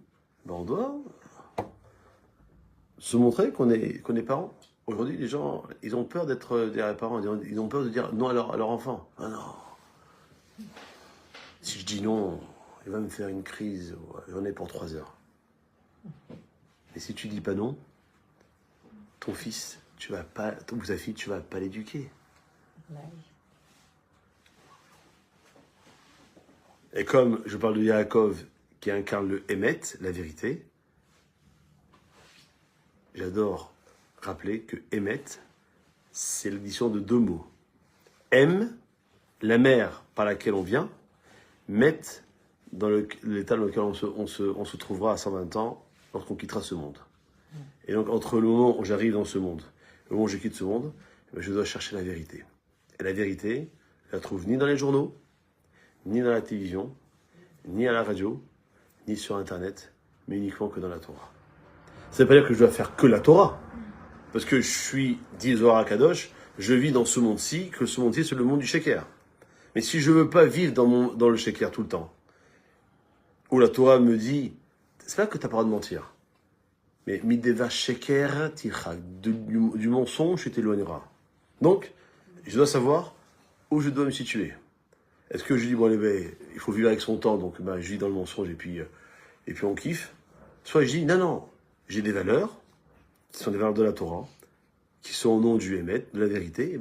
ben on doit se montrer qu'on est parent. Aujourd'hui, les gens, ils ont peur d'être des parents. Ils ont peur de dire non à leur enfant. Ah non. Si je dis non, il va me faire une crise. J'en ai pour 3 heures. Et si tu dis pas non, ton fils, ou ta fille, tu vas pas l'éduquer. Ouais. Et comme je parle de Yaakov qui incarne le Emet, la vérité, j'adore rappeler que Emet, c'est l'addition de 2 mots. Em, la mer par laquelle on vient, Met, dans l'état dans lequel on se trouvera à 120 ans lorsqu'on quittera ce monde. Et donc, entre le moment où j'arrive dans ce monde et le moment où je quitte ce monde, je dois chercher la vérité. Et la vérité, je la trouve ni dans les journaux, ni dans la télévision, ni à la radio, ni sur Internet, mais uniquement que dans la Torah. Ça ne veut pas dire que je dois faire que la Torah. Parce que je suis, dit Zohar HaKadosh, je vis dans ce monde-ci, que ce monde-ci, c'est le monde du Sheker. Mais si je ne veux pas vivre dans le Sheker tout le temps, où la Torah me dit, c'est pas que tu n'as pas le droit de mentir, mais mideva Sheker tichak, du mensonge, tu t'éloigneras. Donc, je dois savoir où je dois me situer. Est-ce que je dis, bon, il faut vivre avec son temps, donc je vis dans le mensonge et puis on kiffe. Soit je dis, non, j'ai des valeurs, qui sont des valeurs de la Torah, qui sont au nom du Emet, de la vérité, et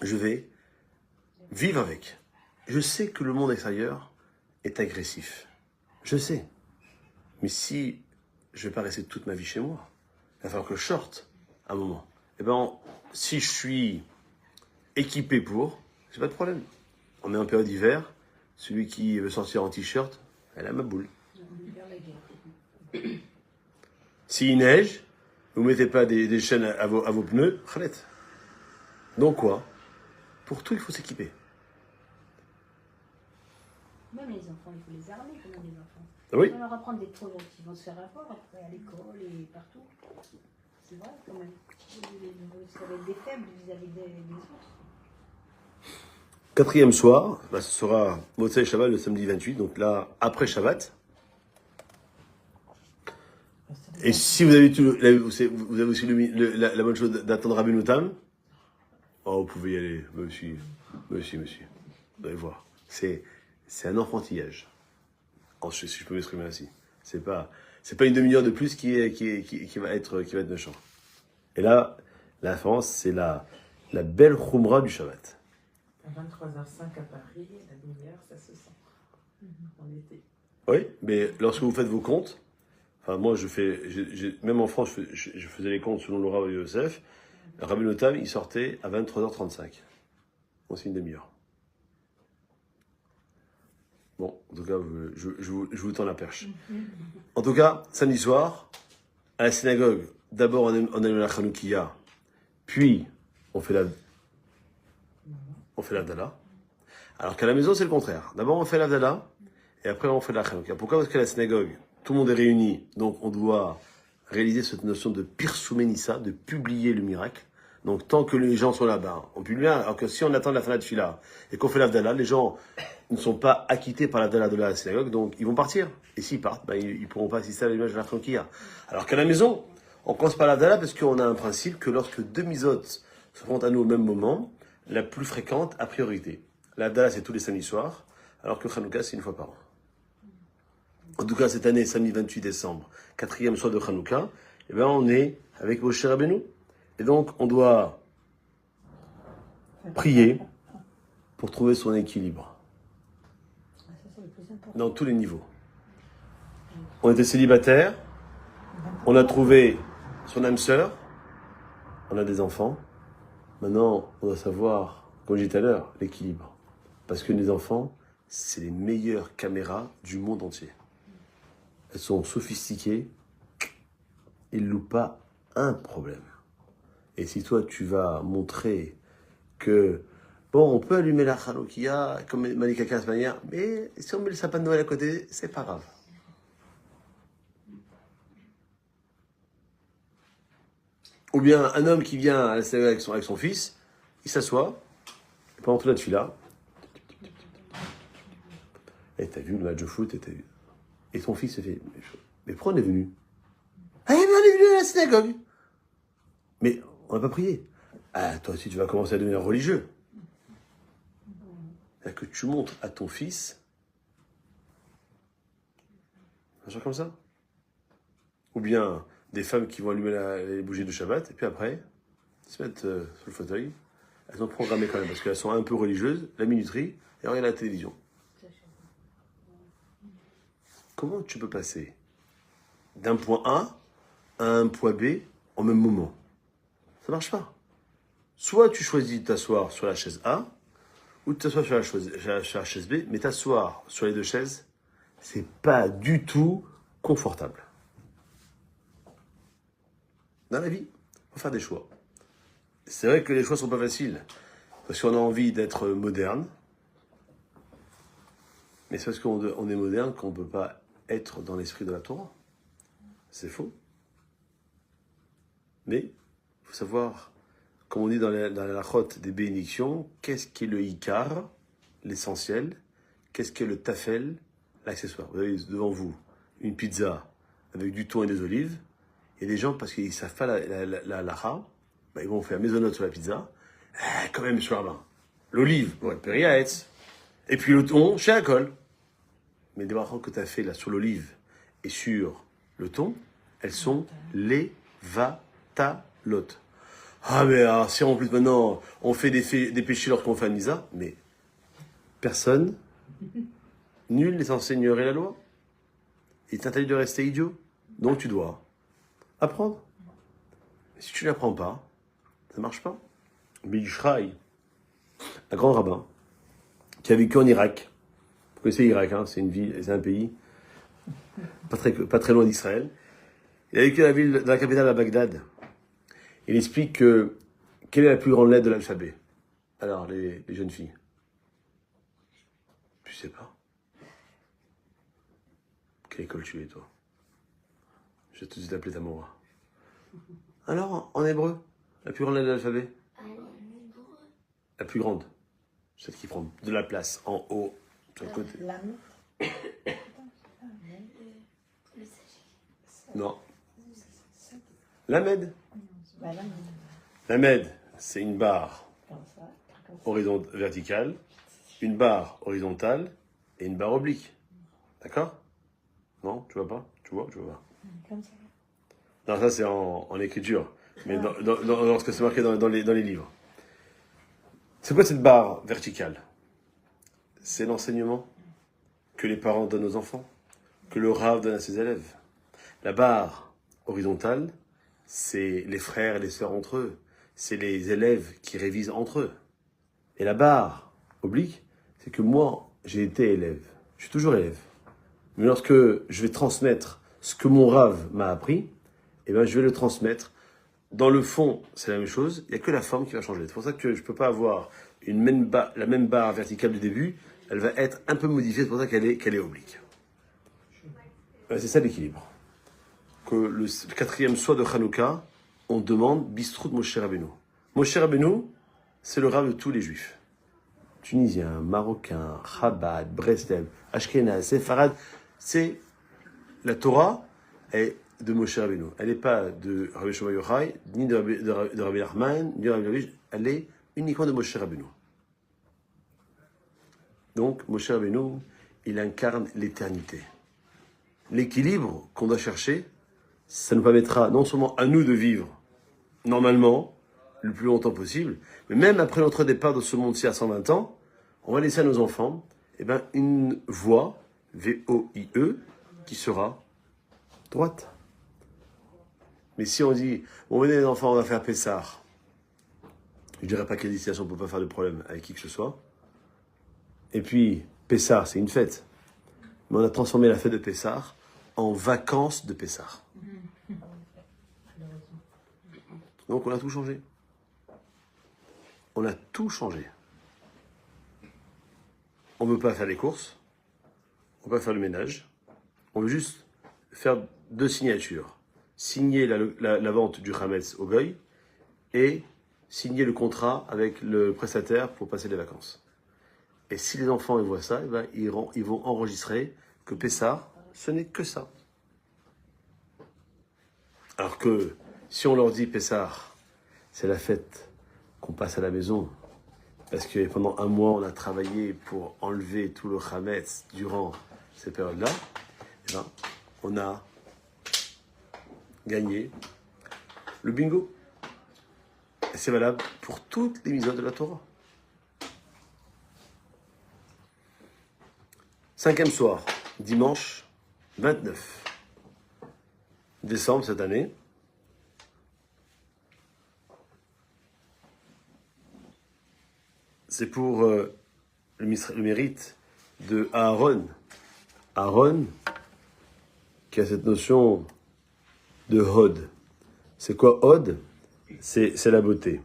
je vais vivre avec. Je sais que le monde extérieur est agressif. Je sais. Mais si je ne vais pas rester toute ma vie chez moi, il va falloir que je sorte à un moment. Si je suis équipé pour, j'ai pas de problème. On est en période d'hiver, celui qui veut sortir en t-shirt, elle a ma boule. S'il neige, vous ne mettez pas des chaînes à vos pneus, khalet. Donc quoi? Pour tout, il faut s'équiper. Même les enfants, il faut les armer, comme les enfants. Oui. Il faut leur apprendre des projets qui vont se faire avoir après à l'école et partout. C'est vrai quand même. Ça va être des faibles vis-à-vis des autres. 4e soir, ce sera Motzei Shabbat le samedi 28, donc là, après Shabbat. Et si vous avez, vous avez aussi la bonne chose d'attendre Rabbeinu Tam, vous pouvez y aller, monsieur. Vous allez voir. C'est un enfantillage. Si je peux m'exprimer ainsi. C'est pas une demi-heure de plus qui va être méchant. Et là, la France, c'est la belle Khumra du Shabbat. À 23h05 à Paris, la demi-heure, ça se sent. En été. Oui, mais lorsque vous faites vos comptes, moi même en France, je faisais les comptes selon le Rav Yosef. Rabbeinu Tam, il sortait à 23h35. Bon, c'est une demi-heure. Bon, en tout cas, je vous tends la perche. En tout cas, samedi soir, à la synagogue, d'abord on allume la Chanoukia, puis on fait l'Avdallah. Alors qu'à la maison, c'est le contraire. D'abord, on fait l'Avdallah, et après, on fait la Chanoukia. Pourquoi? Parce qu'à la synagogue, tout le monde est réuni, donc on doit réaliser cette notion de Pirsumé Nissa, de publier le miracle. Donc, tant que les gens sont là-bas, on publie, alors que si on attend la fin de la Tfila et qu'on fait l'Avdallah, les gens ne sont pas acquittés par l'Avdallah de la synagogue, donc ils vont partir. Et s'ils partent, ils ne pourront pas assister à l'image de la Chanoukia. Alors qu'à la maison, on commence par l'Avdallah parce qu'on a un principe que lorsque 2 misotes se font à nous au même moment, la plus fréquente a priorité. L'Avdallah, c'est tous les samedis soirs, alors que Chanouka, c'est une fois par an. En tout cas, cette année, samedi 28 décembre, 4e soir de Chanouka, on est avec Moshe Rabbeinu. Et donc, on doit prier pour trouver son équilibre. Ça, c'est le plus important. Dans tous les niveaux. On était célibataire, on a trouvé son âme sœur, on a des enfants. Maintenant, on doit savoir, comme je disais tout à l'heure, l'équilibre. Parce que les enfants, c'est les meilleures caméras du monde entier. Elles sont sophistiquées, ils ne louent pas un problème. Et si toi, tu vas montrer que, bon, on peut allumer la Hanoukia, comme m'a dit quelqu'un de cette manière, mais si on met le sapin de Noël à côté, c'est pas grave. Ou bien un homme qui vient à la synagogue avec son fils, il s'assoit, et pendant toute la tefila, et t'as vu le match de foot, et t'as vu. Et ton fils se fait, mais pourquoi on est venu? Ah, mais on est venu à la synagogue. Mais on n'a pas prié. Ah, toi aussi, tu vas commencer à devenir religieux. C'est-à-dire que tu montres à ton fils un genre comme ça. Ou bien des femmes qui vont allumer les bougies de Shabbat, et puis après, ils se mettent sur le fauteuil. Elles ont programmé quand même, parce qu'elles sont un peu religieuses, la minuterie, et regardent la télévision. Comment tu peux passer d'un point A à un point B en même moment? Ça marche pas. Soit tu choisis de t'asseoir sur la chaise A, ou de t'asseoir sur la chaise B, mais t'asseoir sur les deux chaises, c'est pas du tout confortable. Dans la vie, il faut faire des choix. C'est vrai que les choix sont pas faciles, parce qu'on a envie d'être moderne, mais c'est parce qu'on est moderne qu'on ne peut pas être dans l'esprit de la Torah. C'est faux. Mais il faut savoir, comme on dit dans la lachote des bénédictions, qu'est-ce qui est le ikar, l'essentiel, qu'est-ce qui est le tafel, l'accessoire. Vous avez devant vous une pizza avec du thon et des olives. Il y a des gens, parce qu'ils ne savent pas la lacha, ils vont faire maisonnote sur la pizza. Quand même, monsieur Rabbin, l'olive, bon, elle peut rien être. Et puis le thon, chez Akol. Mais les brachot que tu as fait là sur l'olive et sur le thon, elles sont les vatalot. Ah, mais alors, si en plus maintenant on fait des péchés lorsqu'on fait un misa, mais personne, nul n'est censé ignorer la loi. Il est interdit de rester idiot. Donc tu dois apprendre. Mais si tu n'apprends pas, ça ne marche pas. Bishraï, un grand rabbin, qui a vécu en Irak. Vous connaissez l'Irak, hein, c'est un pays pas très loin d'Israël. Il a vécu dans la capitale à Bagdad. Il explique quelle est la plus grande lettre de l'alphabet. Alors, les jeunes filles. Tu sais pas. Quelle école tu es, toi? Je vais tout de suite appeler ta maman. Alors, en hébreu, la plus grande lettre de l'alphabet? La plus grande. Celle qui prend de la place en haut, sur le côté. Non. Lamed. Lamed, c'est une barre verticale, une barre horizontale et une barre oblique. D'accord? Non, tu vois pas? Tu vois pas? Non, ça c'est en écriture, mais dans ce que c'est marqué dans les livres. C'est quoi cette barre verticale? C'est l'enseignement que les parents donnent aux enfants, que le rav donne à ses élèves. La barre horizontale, c'est les frères et les sœurs entre eux. C'est les élèves qui révisent entre eux. Et la barre oblique, c'est que moi, j'ai été élève. Je suis toujours élève. Mais lorsque je vais transmettre ce que mon rav m'a appris, eh ben, je vais le transmettre. Dans le fond, c'est la même chose. Il n'y a que la forme qui va changer. C'est pour ça que je ne peux pas avoir la même barre verticale du début. Elle va être un peu modifiée. C'est pour ça qu'elle est oblique. C'est ça l'équilibre. Que le 4e soir de Hanouka, on demande Bistrout Moshe Rabbeinu. Moshe Rabbeinu, c'est le rav de tous les juifs. Tunisiens, Marocains, Chabad, Breslev, Ashkenaz, Sepharad. C'est la Torah est de Moshe Rabbeinu. Elle n'est pas de Rabbi Shimon Yochai, ni de Rabbi Nachman, ni de Rabbi Lavish. Elle est uniquement de Moshe Rabbeinu. Donc, Moshe Rabbeinu, il incarne l'éternité. L'équilibre qu'on doit chercher, ça nous permettra non seulement à nous de vivre normalement, le plus longtemps possible, mais même après notre départ de ce monde-ci à 120 ans, on va laisser à nos enfants une voie, V-O-I-E, qui sera droite. Mais si on dit, bon, venez les enfants, on va faire Pessah, je ne dirais pas quelle destination, on ne peut pas faire de problème avec qui que ce soit. Et puis, Pessah, c'est une fête. Mais on a transformé la fête de Pessah en vacances de Pessah. Donc on a tout changé. on a tout changé. On ne veut pas faire les courses, on ne veut pas faire le ménage, on veut juste faire 2 signatures. Signer la vente du Hametz au Goy et signer le contrat avec le prestataire pour passer les vacances. Et si les enfants ils voient ça, eh ben, ils vont enregistrer que Pessah, ce n'est que ça. Alors que si on leur dit Pessah, c'est la fête qu'on passe à la maison, parce que pendant 1 mois, on a travaillé pour enlever tout le Hametz durant ces périodes-là, eh ben, on a gagné le bingo. Et c'est valable pour toutes les mitzvot de la Torah. 5e soir, dimanche 29 décembre cette année. C'est pour le mérite de Aaron. Aaron, qui a cette notion de Hod. C'est quoi Hod? C'est la beauté.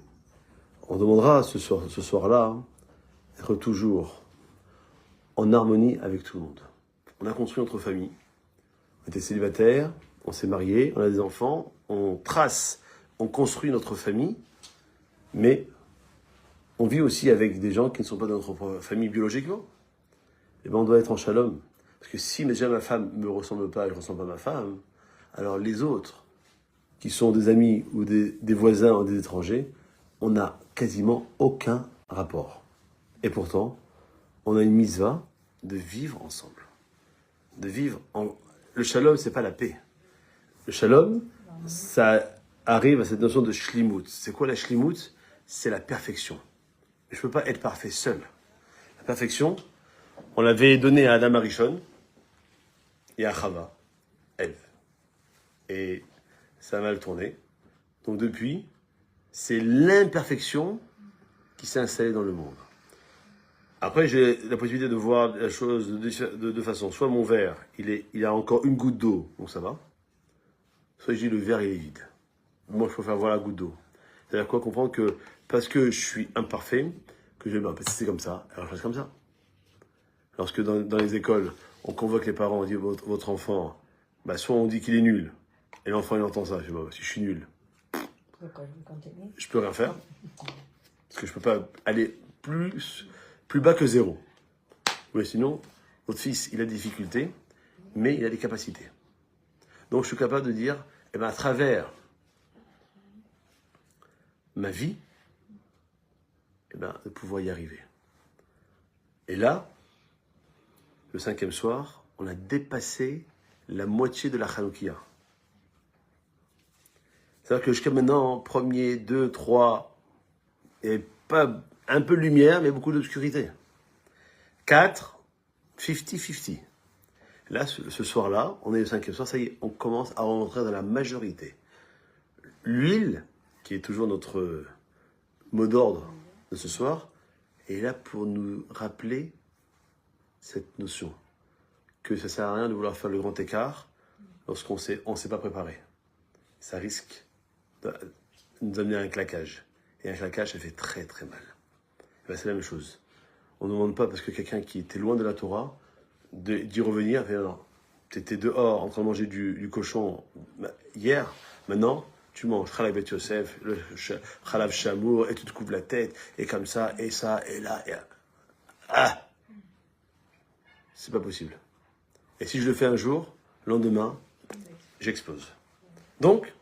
On demandera ce soir-là d'être toujours en harmonie avec tout le monde. On a construit notre famille. On était célibataires, on s'est mariés, on a des enfants, on trace, on construit notre famille, mais on vit aussi avec des gens qui ne sont pas de notre propre famille biologiquement. Et bien on doit être en shalom. Parce que si déjà ma femme ne me ressemble pas et je ne ressemble pas à ma femme, alors les autres, qui sont des amis ou des voisins ou des étrangers, on n'a quasiment aucun rapport. Et pourtant, on a une mitzvah de vivre ensemble. De vivre en... Le shalom, c'est pas la paix. Le shalom, ça arrive à cette notion de shlimut. C'est quoi la shlimut? C'est la perfection. Je ne peux pas être parfait seul. La perfection, on l'avait donnée à Adam Arishon et à Chava, Ève. Et ça a mal tourné. Donc depuis, c'est l'imperfection qui s'est installée dans le monde. Après, j'ai la possibilité de voir la chose de deux façons. Soit mon verre, il a encore une goutte d'eau, donc ça va. Soit je dis le verre, il est vide. Moi, je préfère voir la goutte d'eau. C'est-à-dire quoi? Comprendre que parce que je suis imparfait, que je vais c'est comme ça, alors je reste comme ça. Lorsque dans les écoles, on convoque les parents, on dit votre enfant, bah, soit on dit qu'il est nul, et l'enfant il entend ça, je sais pas, si je suis nul, je peux rien faire, parce que je peux pas aller plus bas que 0. Mais sinon, votre fils, il a des difficultés, mais il a des capacités. Donc je suis capable de dire, eh ben, à travers ma vie, eh ben, de pouvoir y arriver. Et là, le 5e soir, on a dépassé la moitié de la Hanoukia. C'est-à-dire que jusqu'à maintenant, 1er, 2, 3, et pas un peu de lumière, mais beaucoup d'obscurité. 4, 50-50. Là, ce soir-là, on est le 5e soir, ça y est, on commence à rentrer dans la majorité. L'huile, qui est toujours notre mot d'ordre de ce soir, est là pour nous rappeler cette notion, que ça ne sert à rien de vouloir faire le grand écart lorsqu'on ne s'est pas préparé. Ça risque de nous amener à un claquage. Et un claquage, ça fait très très mal. Ben, c'est la même chose. On ne demande pas parce que quelqu'un qui était loin de la Torah, d'y revenir, non, tu étais dehors en train de manger du cochon hier, maintenant, tu manges Chalav Bet Yosef, le Chalav Shamour, et tu te couvres la tête, et comme ça, et là, et... Ah! C'est pas possible. Et si je le fais un jour, le lendemain, j'explose. Donc,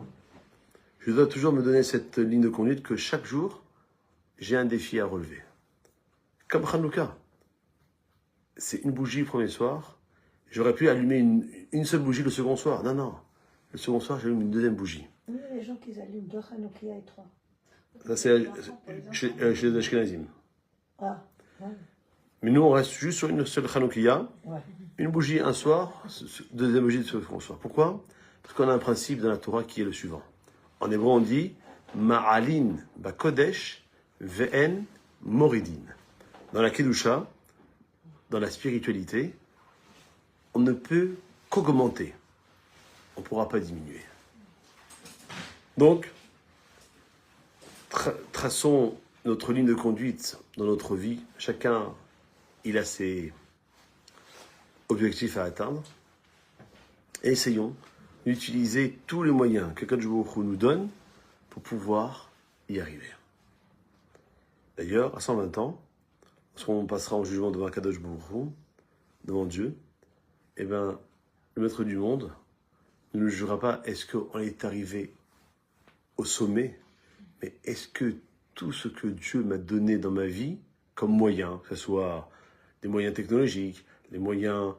je dois toujours me donner cette ligne de conduite que chaque jour, j'ai un défi à relever. Comme Hanouka. C'est une bougie le premier soir. J'aurais pu allumer une seule bougie le second soir. Non. Le second soir, j'allume une deuxième bougie. Il y a des gens qui allument 2 Hanoukia et 3. Ça, c'est chez les Ashkenazim. Ah, ouais. Mais nous, on reste juste sur une seule Hanoukia. Ouais. Une bougie un soir, deuxième bougie le second soir. Pourquoi? Parce qu'on a un principe dans la Torah qui est le suivant. En hébreu, on dit Ma'alin Bakodesh Ve'en Moridin. Dans la Kedusha, dans la spiritualité, on ne peut qu'augmenter. On ne pourra pas diminuer. Donc, traçons notre ligne de conduite dans notre vie, chacun, il a ses objectifs à atteindre. Et essayons d'utiliser tous les moyens que Kadosh Baruch Hu nous donne pour pouvoir y arriver. D'ailleurs, à 120 ans, lorsqu'on passera en jugement devant Kadosh Baruch Hu, devant Dieu, eh bien, le maître du monde ne nous jugera pas est-ce qu'on est arrivé au sommet, mais est-ce que tout ce que Dieu m'a donné dans ma vie comme moyens, que ce soit des moyens technologiques, des moyens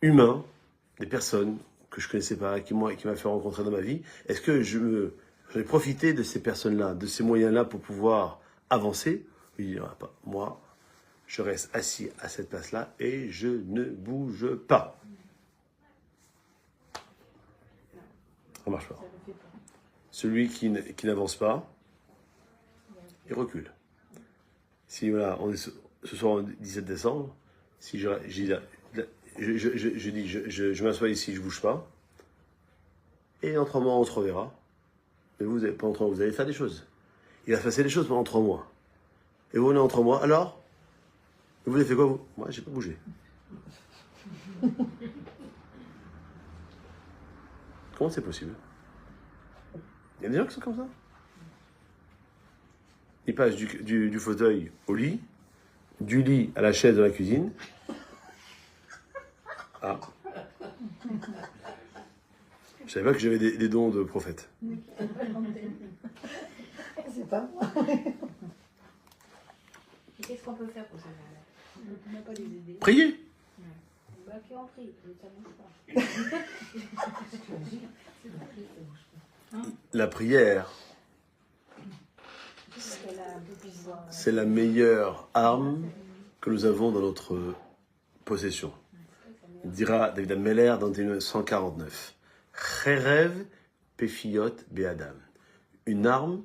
humains, des personnes que je ne connaissais pas, qui m'a fait rencontrer dans ma vie, est-ce que j'ai profité de ces personnes-là, de ces moyens-là pour pouvoir avancer? Il dira pas. Moi, je reste assis à cette place-là et je ne bouge pas. Ça ne marche pas. Ça le fait pas. Celui qui n'avance pas, il recule. Si voilà, on est ce soir, le 17 décembre, si je m'assois ici, je ne bouge pas, et dans 3 mois, on se reverra. Mais vous, pendant 3 mois, vous allez faire des choses. Il va se passer des choses pendant 3 mois. Et vous venez en 3 mois, alors? Vous avez fait quoi, vous? Moi, j'ai pas bougé. Comment c'est possible? Il y a des gens qui sont comme ça. Ils passent du fauteuil au lit, du lit à la chaise de la cuisine. Ah. Je savais pas que j'avais des dons de prophète. C'est pas moi. Et qu'est-ce qu'on peut faire pour ça? On ne peut pas les aider. Priez. Bah, qui en prie, mais ça ne bouge pas. La prière, c'est la meilleure arme que nous avons dans notre possession. Dira David Ameller dans 1949. Cherev pefiot be'adam. Une arme,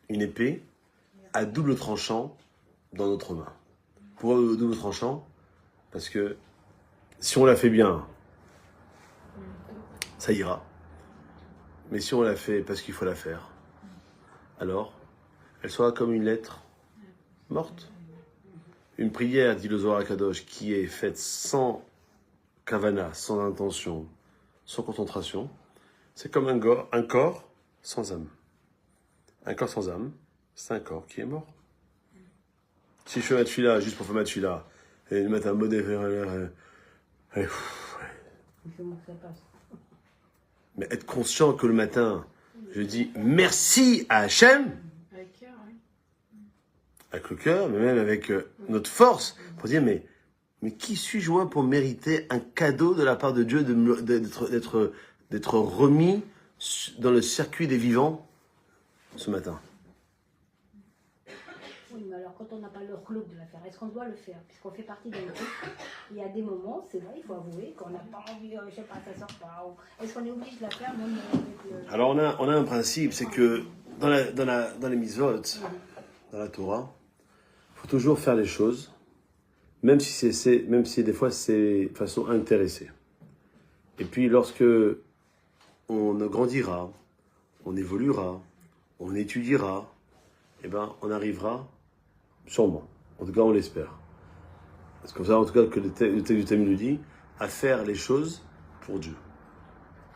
une épée, à double tranchant dans notre main. Pourquoi double tranchant? Parce que si on la fait bien, ça ira. Mais si on la fait parce qu'il faut la faire, alors elle sera comme une lettre morte. Une prière, dit le Zohar HaKadosh, qui est faite sans kavana, sans intention, sans concentration, c'est comme un corps sans âme. Un corps sans âme, c'est un corps qui est mort. Si je fais ma tefila juste pour faire ma tefila, et mettre un bonnet, mais être conscient que le matin, je dis merci à Hachem, Avec cœur, oui. avec le cœur, mais même avec notre force, pour dire mais qui suis-je moi pour mériter un cadeau de la part de Dieu d'être remis dans le circuit des vivants ce matin? Oui, mais alors quand on n'a pas le clouk de la faire, est-ce qu'on doit le faire? Puisqu'on fait partie d'un groupe, il y a des moments, c'est vrai, il faut avouer qu'on n'a pas envie, je sais pas, ça sort pas. Est-ce qu'on est obligé de la faire même avec le... Alors on a un principe, c'est que dans les mitzvot, dans la Torah, il faut toujours faire les choses, même si des fois c'est de façon intéressée. Et puis lorsque on grandira, on évoluera, on étudiera, eh ben on arrivera sûrement. En tout cas, on l'espère. C'est comme ça, en tout cas, que le texte du Talmud nous dit, à faire les choses pour Dieu.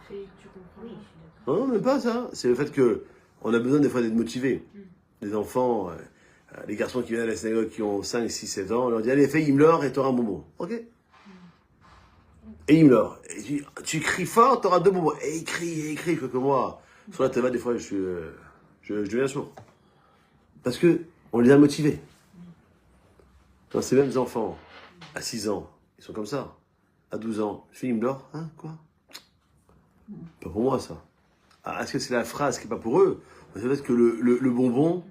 Fais, tu comprends. Oui, je suis d'accord. Non, même pas ça. C'est le fait que on a besoin des fois d'être motivés. Les enfants, les garçons qui viennent à la synagogue qui ont 5, 6, 7 ans, on leur dit, allez, fais Himlor et t'auras un bonbon. Ok. Et Himlor. Et tu cries fort, t'auras 2 bonbons. Et il crie, que moi. Sur la teva, des fois, je deviens sourd. Parce que on les a motivés. Dans ces mêmes enfants, à 6 ans, ils sont comme ça. À 12 ans, je fais Himlor, hein, quoi? Pas pour moi, ça. Ah, est-ce que c'est la phrase qui n'est pas pour eux? Peut-être que le bonbon,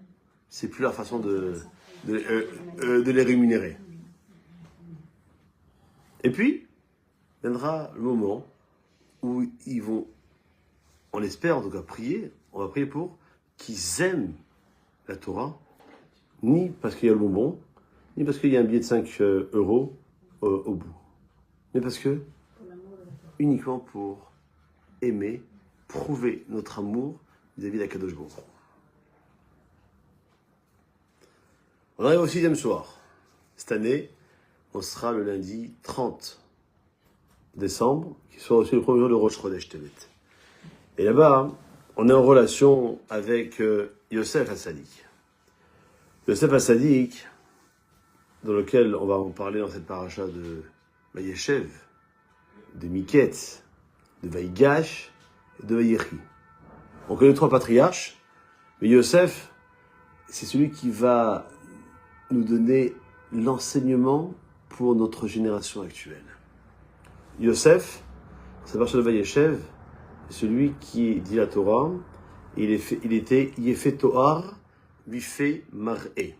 c'est plus leur façon de les rémunérer. Et puis, viendra le moment où ils vont, on l'espère en tout cas, prier, on va prier pour qu'ils aiment la Torah, ni parce qu'il y a le bonbon, ni parce qu'il y a un billet de 5 euros au bout, mais parce que, uniquement pour aimer, prouver notre amour vis-à-vis d'Akadosh Baruch Hu. On arrive au 6e soir. Cette année, on sera le lundi 30 décembre, qui sera aussi le premier jour de Rosh Chodesh Tevet. Et là-bas, on est en relation avec Yosef Hassadik. Yosef Hassadik, dans lequel on va en parler dans cette paracha de Vayeshev, de Miket, de Vaïgash et de Vaïechi. On connaît 3 patriarches, mais Yosef, c'est celui qui va nous donner l'enseignement pour notre génération actuelle. Yosef, c'est la paracha de Vayeshev, c'est celui qui dit la Torah, il était Yefet Toar, Bifé Mar'e.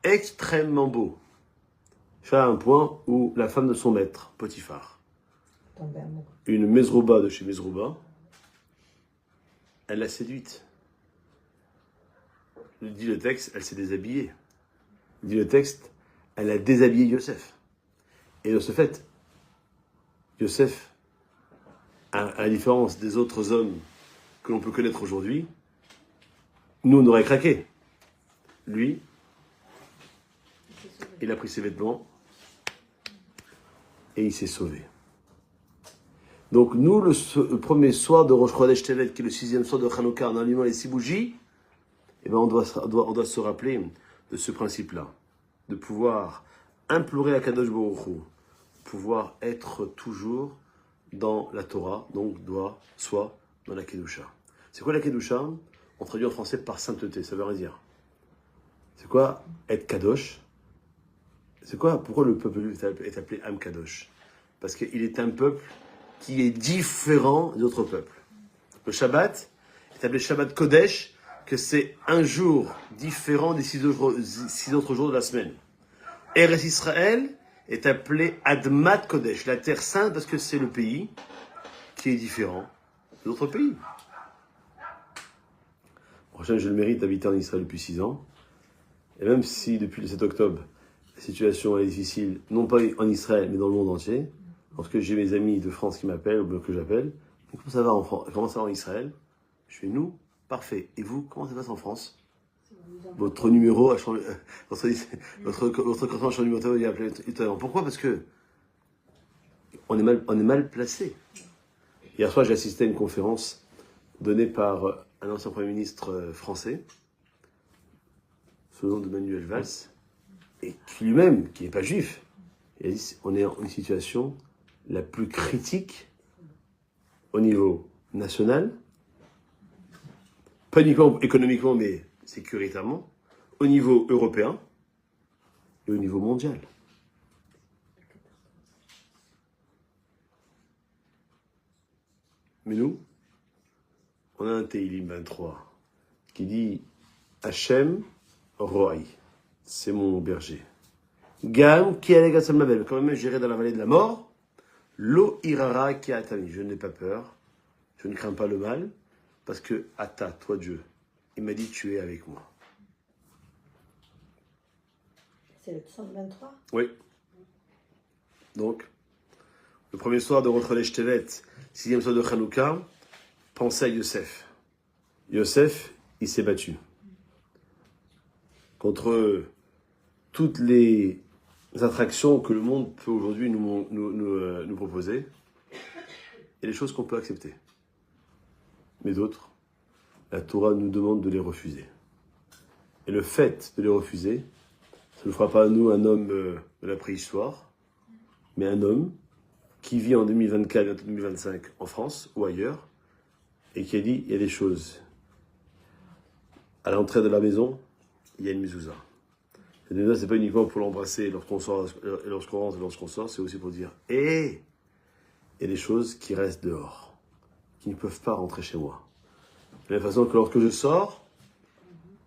Extrêmement beau. Jusqu'à un point où la femme de son maître, Potiphar, Tombé amoureux. une Mezrouba de chez Mezrouba, elle l'a séduite. Dit le texte, elle s'est déshabillée. Dit le texte, elle a déshabillé Yosef. Et de ce fait, Yosef, à la différence des autres hommes que l'on peut connaître aujourd'hui, nous on aurait craqué. Lui, il a pris ses vêtements et il s'est sauvé. Donc nous, le premier soir de Rosh Chodesh Tevet, qui est le 6e soir de Hanouka, en allumant les 6 bougies, eh ben on doit se rappeler de ce principe-là, de pouvoir implorer à Kadosh Baruch Hu, pouvoir être toujours dans la Torah, donc soit dans la Kedusha. C'est quoi la Kedusha? On traduit en français par sainteté, ça veut rien dire. C'est quoi être Kadosh? C'est quoi? Pourquoi le peuple est appelé Am Kadosh? Parce qu'il est un peuple qui est différent des autres peuples. Le Shabbat est appelé Shabbat Kodesh, que c'est un jour différent des 6 autres jours de la semaine. Eretz Israël est appelé Admat Kodesh, la terre sainte, parce que c'est le pays qui est différent des autres pays. Prochaine, j'ai le mérite d'habiter en Israël depuis 6 ans. Et même si depuis le 7 octobre, la situation est difficile, non pas en Israël, mais dans le monde entier, lorsque j'ai mes amis de France qui m'appellent, ou que j'appelle, comment ça va en France, comment ça va en Israël? Je fais nous, parfait. Et vous, comment ça passe en France? Votre numéro a changé, votre compte a changé de numéro, il a appelé étonnamment. Pourquoi? Parce que on est mal placé. Hier soir, j'ai assisté à une conférence donnée par un ancien Premier ministre français, sous le nom de Manuel Valls, et qui lui-même, qui n'est pas juif, il a dit on est en une situation la plus critique au niveau national, pas uniquement économiquement, mais sécuritairement, au niveau européen et au niveau mondial. Mais nous, on a un Teilim 23 qui dit Hachem Roy, c'est mon berger. Gam qui a les Mabel, quand même j'irai dans la vallée de la mort, Lo Irara qui a Atami, je n'ai pas peur, je ne crains pas le mal, parce que Ata, toi Dieu, il m'a dit tu es avec moi. C'est le psaume 23. Oui. Donc, le premier soir de Rosh Chodesh Tevet, 6e soir de Hanouka, pensez à Yosef. Yosef, il s'est battu contre toutes les attractions que le monde peut aujourd'hui nous proposer et les choses qu'on peut accepter. Mais d'autres, la Torah nous demande de les refuser. Et le fait de les refuser, ça ne fera pas à nous un homme de la préhistoire, mais un homme qui vit en 2024, bientôt 2025 en France ou ailleurs, et qui a dit, il y a des choses. À l'entrée de la maison, il y a une mezouza. Cette mezouza, c'est pas uniquement pour l'embrasser lorsqu'on sort, lorsqu'on rentre et lorsqu'on sort, c'est aussi pour dire, il y a des choses qui restent dehors, qui ne peuvent pas rentrer chez moi. De la même façon que lorsque je sors,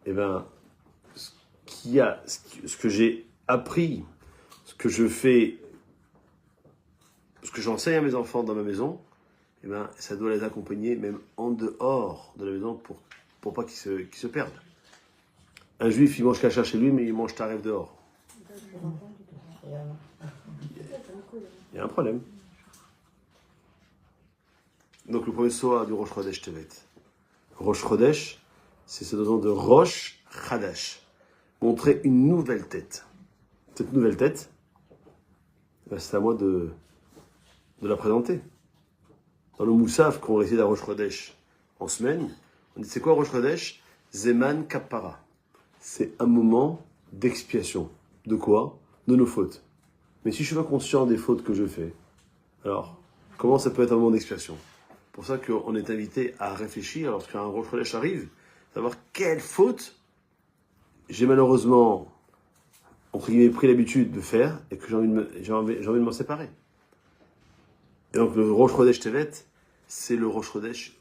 ce que j'ai appris, ce que je fais, ce que j'enseigne à mes enfants dans ma maison, ça doit les accompagner même en dehors de la maison pour pas qu'ils se perdent. Un juif, il mange cacha chez lui, mais il mange taref dehors. Il y a un problème. Donc le premier soir du Rosh Chodesh Tevet. Rosh Chodesh, c'est ce nom de Rosh Chadash. montrer une nouvelle tête. Cette nouvelle tête, ben, c'est à moi de la présenter. Dans le Moussaf qu'on récite à Rosh Chodesh en semaine, on dit c'est quoi Rosh Chodesh? Zeman Kappara. C'est un moment d'expiation. De quoi? De nos fautes. Mais si je suis pas conscient des fautes que je fais, alors comment ça peut être un moment d'expiation? C'est pour ça qu'on est invité à réfléchir lorsqu'un Rosh Chodesh arrive, savoir quelle faute j'ai malheureusement, entre guillemets, pris l'habitude de faire et que j'ai envie de m'en séparer. Et donc le Rosh Chodesh Tevet, c'est le Rosh Chodesh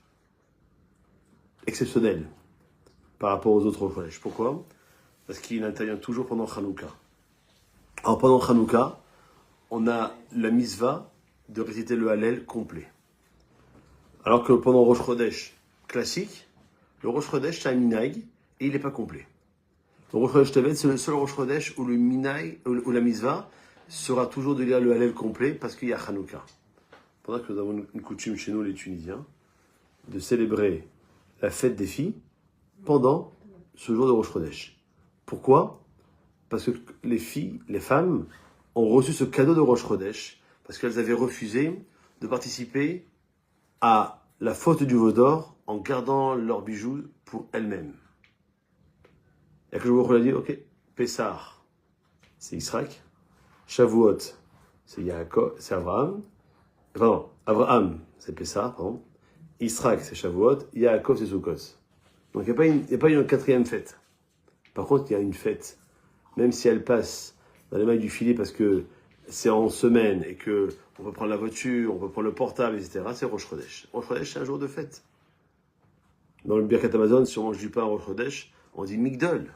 exceptionnel par rapport aux autres Rosh Chodesh. Pourquoi? Parce qu'il intervient toujours pendant Hanouka. Alors pendant Hanouka, on a la mitzvah de réciter le Hallel complet. Alors que pendant Rosh Chodesh classique, le Rosh Chodesh c'est un minag et il n'est pas complet. Le Rosh Chodesh Tevet, c'est le seul Rosh Chodesh où le minag, où la mitzvah sera toujours de lire le Hallel complet parce qu'il y a Hanouka. Pendant que nous avons une coutume chez nous, les Tunisiens, de célébrer la fête des filles pendant ce jour de Rosh Chodesh. Pourquoi? Parce que les filles, les femmes, ont reçu ce cadeau de Rosh Chodesh parce qu'elles avaient refusé de participer à la faute du veau d'or en gardant leurs bijoux pour elles-mêmes. Et que je vous dit, ok, Pessah, c'est Israël, Shavuot, c'est Yaakov, c'est Abraham, pardon, Abraham, c'est Pessah, pardon, Israël, c'est Shavuot, Yaakov, c'est Sukkot. Donc il n'y a pas une quatrième fête. Par contre, il y a une fête, même si elle passe dans les mailles du filet parce que c'est en semaine et que on peut prendre la voiture, on peut prendre le portable, etc. C'est Rosh Chodesh. Rosh Chodesh, c'est un jour de fête. Dans le Birkat Hamazon, si on mange du pain à Rosh Chodesh, on dit Migdol.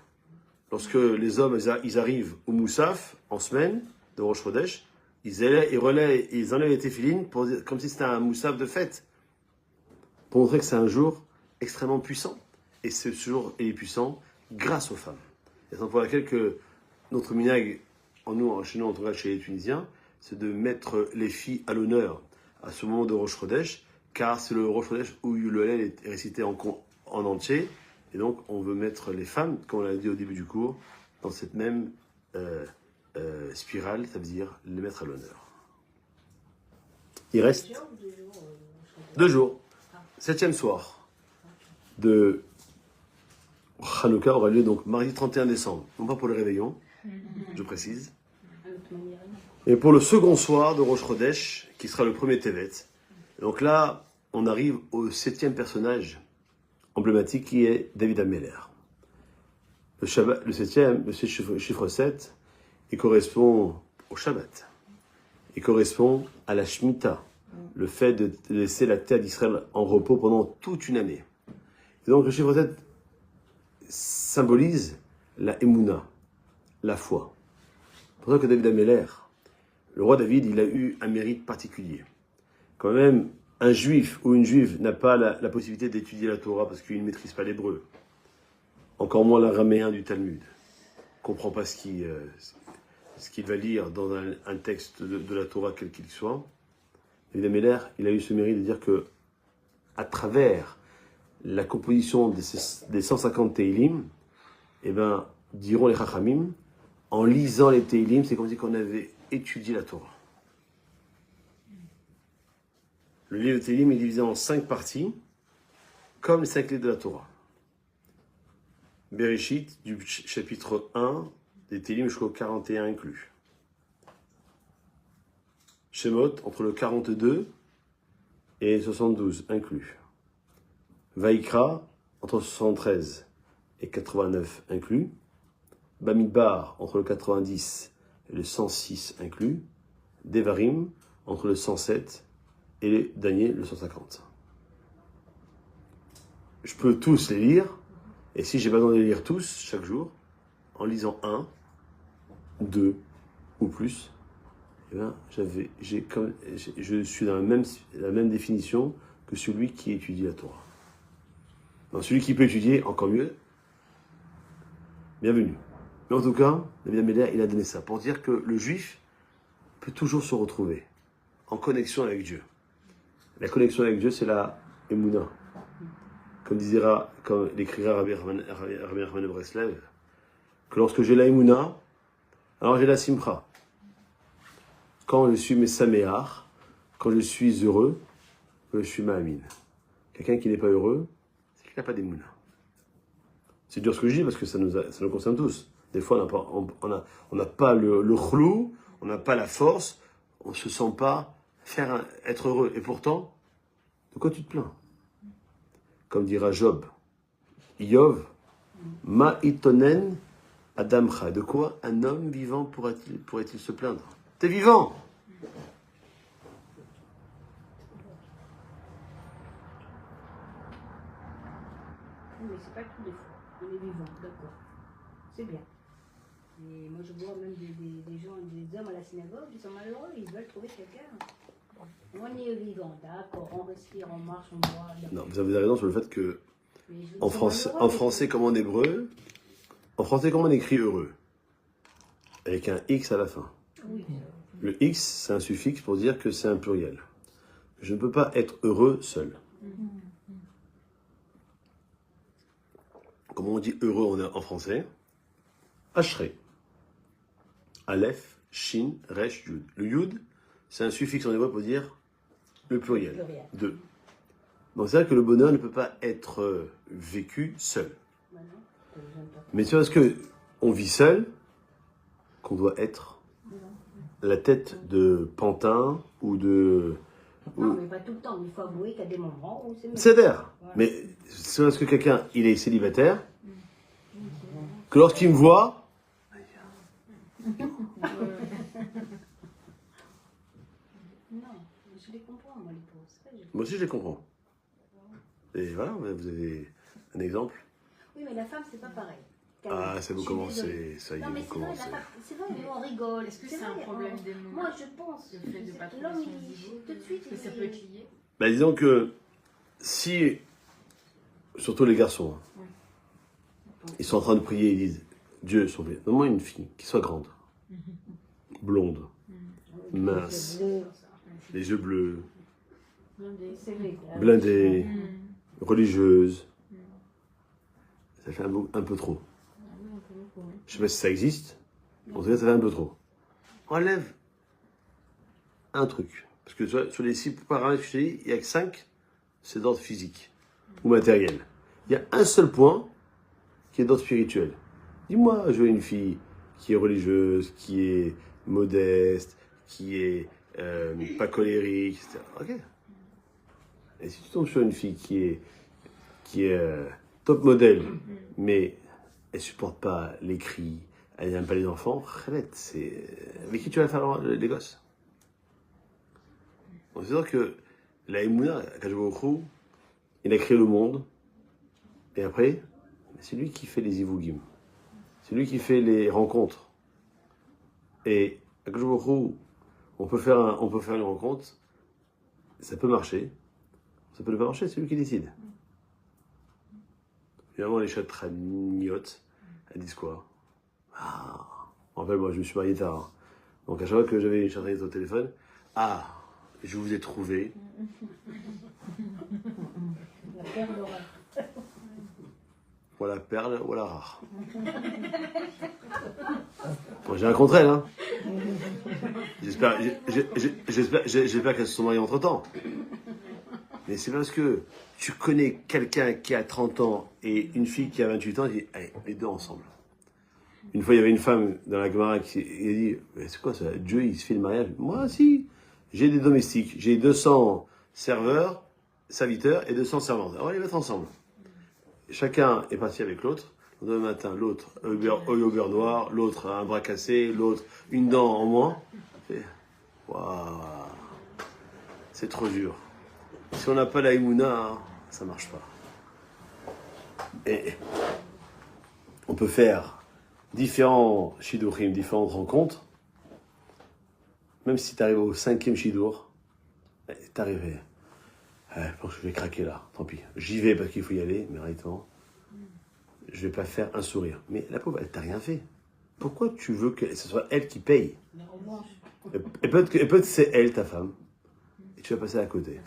Lorsque les hommes ils arrivent au Moussaf en semaine de Rosh Chodesh, ils enlèvent les téphilines comme si c'était un Moussaf de fête, pour montrer que c'est un jour extrêmement puissant. Et ce jour est puissant grâce aux femmes. Et c'est pour laquelle que notre minag, chez nous, en tout cas chez les Tunisiens, c'est de mettre les filles à l'honneur à ce moment de Rosh Chodesh, car c'est le Rosh Chodesh où le Hallel est récité en entier, et donc on veut mettre les femmes, comme on l'a dit au début du cours, dans cette même spirale, ça veut dire les mettre à l'honneur. Il reste 2 jours. 7e soir de Hanouka aura lieu donc mardi 31 décembre, non pas pour le réveillon, je précise, et pour le second soir de Rosh Chodesh, qui sera le premier Tevet. Donc là, on arrive au 7e personnage emblématique qui est David Ameller. Le 7e, le chiffre 7, il correspond au Shabbat. Il correspond à la Shemitah, le fait de laisser la terre d'Israël en repos pendant toute une année. Et donc le chiffre 7 symbolise la Emouna, la foi. C'est pour ça que David Ameller, le roi David, il a eu un mérite particulier. Quand même, un juif ou une juive n'a pas la possibilité d'étudier la Torah parce qu'il ne maîtrise pas l'hébreu, encore moins l'araméen du Talmud, ne comprend pas ce qu'il va lire dans un texte de la Torah quel qu'il soit. David Ameller, il a eu ce mérite de dire que, à travers la composition des 150 Teilim, eh ben, diront les Chachamim, en lisant les Teilim, c'est comme si on avait étudié la Torah. Le livre de Teilim est divisé en 5 parties, comme les 5 livres de la Torah. Bereshit, du chapitre 1, des Teilim jusqu'au 41 inclus. Shemot, entre le 42 et 72 inclus. Vaikra, entre 73 et 89 inclus. Bamidbar, entre le 90 et le 106 inclus. Devarim, entre le 107 et le dernier, le 150. Je peux tous les lire, et si j'ai besoin de les lire tous, chaque jour, en lisant 1, 2 ou plus, eh bien, je suis dans la même définition que celui qui étudie la Torah. Donc, celui qui peut étudier, encore mieux, bienvenue. Mais en tout cas, David Ameller, il a donné ça pour dire que le juif peut toujours se retrouver en connexion avec Dieu. La connexion avec Dieu, c'est la Emouna. Comme l'écrira Rabbi Nachman de Breslev, que lorsque j'ai la Emouna, alors j'ai la Simcha. Quand je suis Messaméar, quand je suis heureux, je suis Ma'amin. Quelqu'un qui n'est pas heureux, c'est qu'il n'a pas d'Emouna. C'est dur ce que je dis parce que ça nous concerne tous. Des fois, on n'a pas le chlou, on n'a pas la force, on ne se sent pas être heureux. Et pourtant, de quoi tu te plains? Comme dira Job, Yov, Ma'itonen Adamcha. De quoi un homme vivant pourrait-il se plaindre? T'es vivant! Oui, mais c'est pas tous les fois. On est vivant, d'accord. C'est bien. Et moi, je vois même des gens, des hommes à la synagogue, ils sont malheureux, ils veulent trouver quelqu'un. On est vivant, d'accord, on respire, on marche, on boit. Non, vous avez raison sur le fait que en français comme en hébreu, en français comment on écrit heureux? Avec un X à la fin. Oui. Le X, c'est un suffixe pour dire que c'est un pluriel. Je ne peux pas être heureux seul. Comment on dit heureux en français? Ashrei. Aleph, Shin, Resh, Yud. Le Yud, c'est un suffixe en hébreu pour dire le pluriel. Deux. Donc c'est vrai que le bonheur ne peut pas être vécu seul. Mais c'est parce que on vit seul qu'on doit être la tête de pantin ou de... Non, mais pas tout le temps. Il faut avouer qu'il y a des moments où c'est mieux. C'est d'air. Voilà. Mais c'est parce que quelqu'un, il est célibataire, que lorsqu'il me voit, Non, je les comprends, moi, les pauvres. C'est vrai, moi aussi je les comprends. Et voilà, vous avez un exemple. Oui, mais la femme, c'est pas pareil. Ah, ça vous Je suis commencez, désolée. ça y est, Non, mais vous c'est vrai, commencez. c'est vrai, mais on rigole. Est-ce que c'est un vrai, problème des mots? Moi, je pense. Le fait de pas trouver L'homme, son il niveau, tout de suite. que ça peut être lié. Bah, disons que si, surtout les garçons, hein, ils sont en train de prier, ils disent Dieu, sauve-moi, donne-moi une fille qui soit grande, blonde, mince, les yeux bleus, C'est vrai. blindée, religieuse. Ça fait un peu trop. Je sais pas si ça existe, en tout cas ça fait un peu trop. Enlève un truc. Parce que tu vois, sur les 6 paramètres que je t'ai dit, il n'y a que 5, c'est d'ordre physique ou matériel. Il y a un seul point qui est d'ordre spirituel. Dis-moi, je veux une fille qui est religieuse, qui est modeste, qui est pas colérique, etc. Ok. Et si tu tombes sur une fille qui est top modèle, mais elle supporte pas les cris, elle n'aime pas les enfants, arrête, c'est avec qui tu vas faire les gosses? Donc c'est sûr que la Emouna, Akadosh Baruch Hu, il a créé le monde, et après, c'est lui qui fait les Ivugim. C'est lui qui fait les rencontres. Et Akadosh Baruch Hu, on peut faire une rencontre, ça peut marcher, ça peut ne pas marcher, c'est lui qui décide. Évidemment, les chatraniotes, elles disent quoi? Ah, en fait, moi, je me suis marié tard. Donc, à chaque fois que j'avais une chatraniote au téléphone, ah, je vous ai trouvé. La perle rare. Voilà perle, voilà rare. Moi, j'ai rencontré elle, hein. J'espère qu'elles se sont mariées entre-temps. Mais c'est parce que tu connais quelqu'un qui a 30 ans et une fille qui a 28 ans, et tu dis, allez, les deux ensemble. Une fois, il y avait une femme dans la Gemara qui a dit, mais c'est quoi ça? Dieu, il se fait le mariage? Moi, si. J'ai des domestiques. J'ai 200 serveurs, serviteurs et 200 servantes. Alors, on va les mettre ensemble. Chacun est parti avec l'autre. Le demain matin, l'autre au yogurt noir, l'autre a un bras cassé, l'autre une dent en moins. Waouh, c'est trop dur. Si on n'a pas la Emouna, hein, ça marche pas. Et on peut faire différents shidurim, différentes rencontres. Même si tu arrives au 5e shidur, t'es arrivé. Je pense que je vais craquer là, tant pis. J'y vais parce qu'il faut y aller, mais réellement, je vais pas faire un sourire. Mais la pauvre, elle t'a rien fait. Pourquoi tu veux que ce soit elle qui paye? Et peut-être que c'est elle, ta femme, et tu vas passer à côté.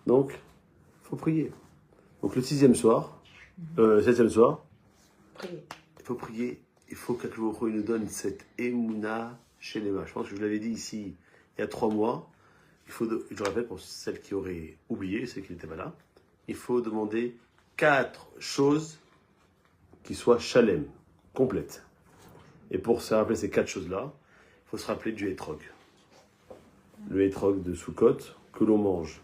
Donc, il faut prier. Donc le 6e soir, 7e soir, prier. Il faut prier. Il faut qu'Akadosh nous donne cette émouna chez les mains. Je pense que je l'avais dit ici il y a 3 mois. Je rappelle pour celles qui auraient oublié, celles qui n'étaient pas là, il faut demander 4 choses qui soient shalem, complètes. Et pour se rappeler ces 4 choses-là, il faut se rappeler du hétrog. Le hétrog de Sukkot que l'on mange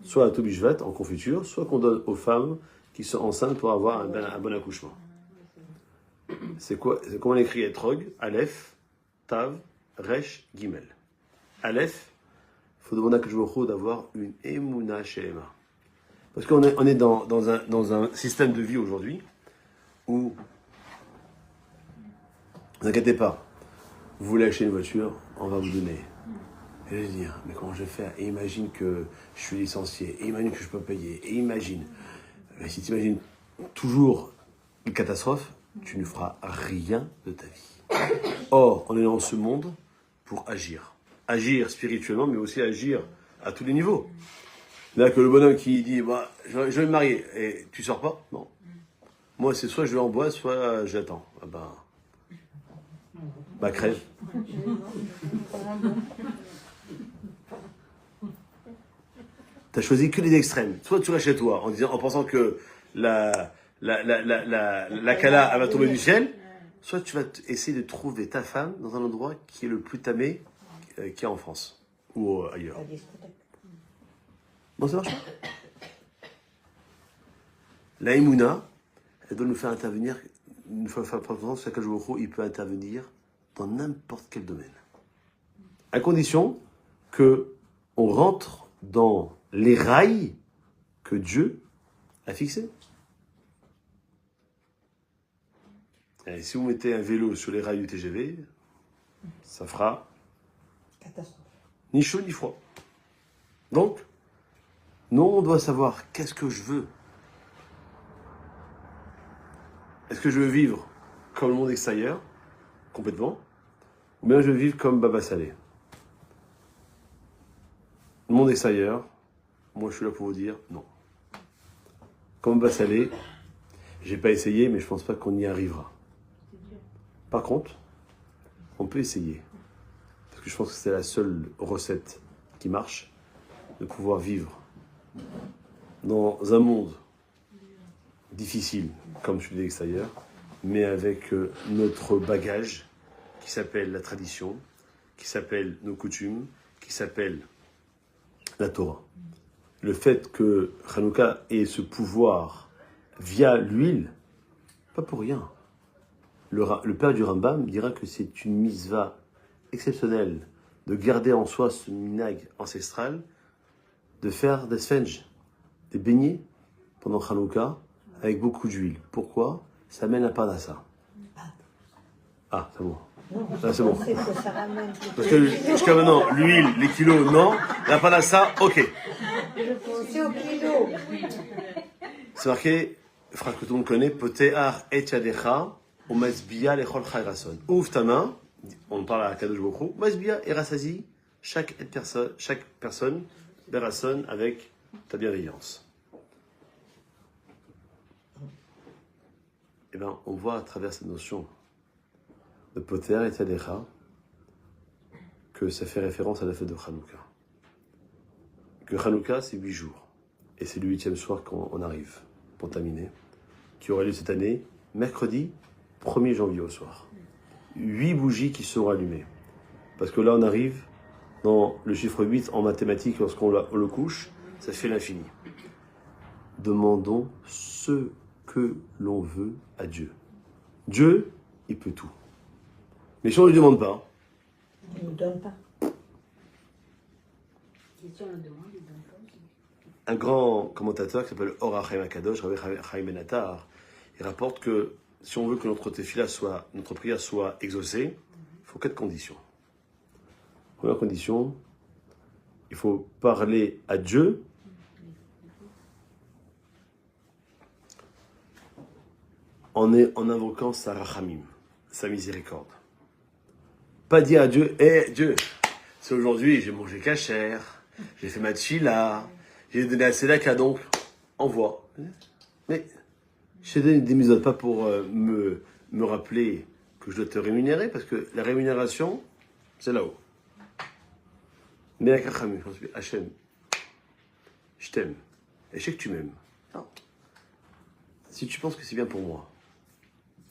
soit à Tobishvat en confiture, soit qu'on donne aux femmes qui sont enceintes pour avoir un bon accouchement. C'est quoi? C'est comment on écrit hétrog? Aleph, Tav, Resh, Gimel. Aleph, il faut demander à Kadosh d'avoir une émouna chez les mains. Parce qu'on est dans un système de vie aujourd'hui où, ne vous inquiétez pas, vous voulez acheter une voiture, on va vous donner. Et je vais dire, mais comment je vais faire? Et imagine que je suis licencié, et imagine que je peux payer, et imagine. Mais si tu imagines toujours une catastrophe, tu ne feras rien de ta vie. Or, on est dans ce monde pour agir. Agir spirituellement, mais aussi agir à tous les niveaux. Là, que le bonhomme qui dit, bah, je vais me marier, et tu sors pas? Non. Moi, c'est soit je vais en bois, soit j'attends. Ah bah, crève. T'as choisi que les extrêmes. Soit tu restes chez toi, en pensant que la Kala, elle va tomber du ciel, soit tu vas essayer de trouver ta femme dans un endroit qui est le plus tamé qu'il y a en France, ou ailleurs. La discothèque. Bon, ça marche pas. La Emouna, elle doit nous faire intervenir, une fois il peut intervenir dans n'importe quel domaine. À condition que on rentre dans les rails que Dieu a fixés. Et si vous mettez un vélo sur les rails du TGV, ça fera Catastrophe. ni chaud ni froid. Donc, nous, on doit savoir qu'est-ce que je veux. Est-ce que je veux vivre comme le monde extérieur, complètement, ou bien je veux vivre comme Baba Salé? Le monde extérieur, moi je suis là pour vous dire non. Comme Baba Salé, j'ai pas essayé, mais je pense pas qu'on y arrivera. Par contre, on peut essayer. Parce que je pense que c'est la seule recette qui marche, de pouvoir vivre dans un monde difficile, comme celui de l'extérieur, mais avec notre bagage qui s'appelle la tradition, qui s'appelle nos coutumes, qui s'appelle la Torah. Le fait que Hanouka ait ce pouvoir via l'huile, pas pour rien. Le père du Rambam dira que c'est une mitzvah exceptionnelle de garder en soi ce minhag ancestral, de faire des sfenj, des beignets pendant Hanouka avec beaucoup d'huile. Pourquoi? Ça mène à parnassa. Ah, c'est bon. Non, Ah, c'est bon. c'est que ça ramène. Parce que jusqu'à maintenant, l'huile, les kilos, non. La parnassa, ok. Je pensais au kilo. C'est marqué, frère que tout le monde connaît, Potear et Yadecha, ou Masbia lechol chayrason. Ouvre ta main, on parle à Kadosh Bokhu, Masbia et rassasie chaque personne, Berason avec ta bienveillance. Eh bien, on voit à travers cette notion de Potear et Yadecha que ça fait référence à la fête de Hanouka. Que Hanouka, c'est 8 jours. Et c'est le 8e soir qu'on arrive, pour terminer, qui aura lieu cette année, mercredi 1er janvier au soir. 8 bougies qui seront allumées. Parce que là, on arrive dans le chiffre 8 en mathématiques, lorsqu'on le couche, ça fait l'infini. Demandons ce que l'on veut à Dieu. Dieu, il peut tout. Mais si on ne lui demande pas, Il ne nous donne pas. Et si on le demande, il donne pas aussi. un grand commentateur qui s'appelle Or HaChaim HaKadosh, Rabbi Chaim Ben Attar, il rapporte que si on veut que notre prière soit exaucée, il faut 4 conditions. Première condition, il faut parler à Dieu en invoquant sa rachamim, sa miséricorde. Pas dire à Dieu, Dieu, c'est aujourd'hui, j'ai mangé cachère, j'ai fait ma tchila, j'ai donné à Sedaka, donc envoie. Mais Je t'ai donné des mitzvot, pas pour me rappeler que je dois te rémunérer, parce que la rémunération, c'est là-haut. Mais à Hachem, je t'aime. Et je sais que tu m'aimes. Non. Si tu penses que c'est bien pour moi,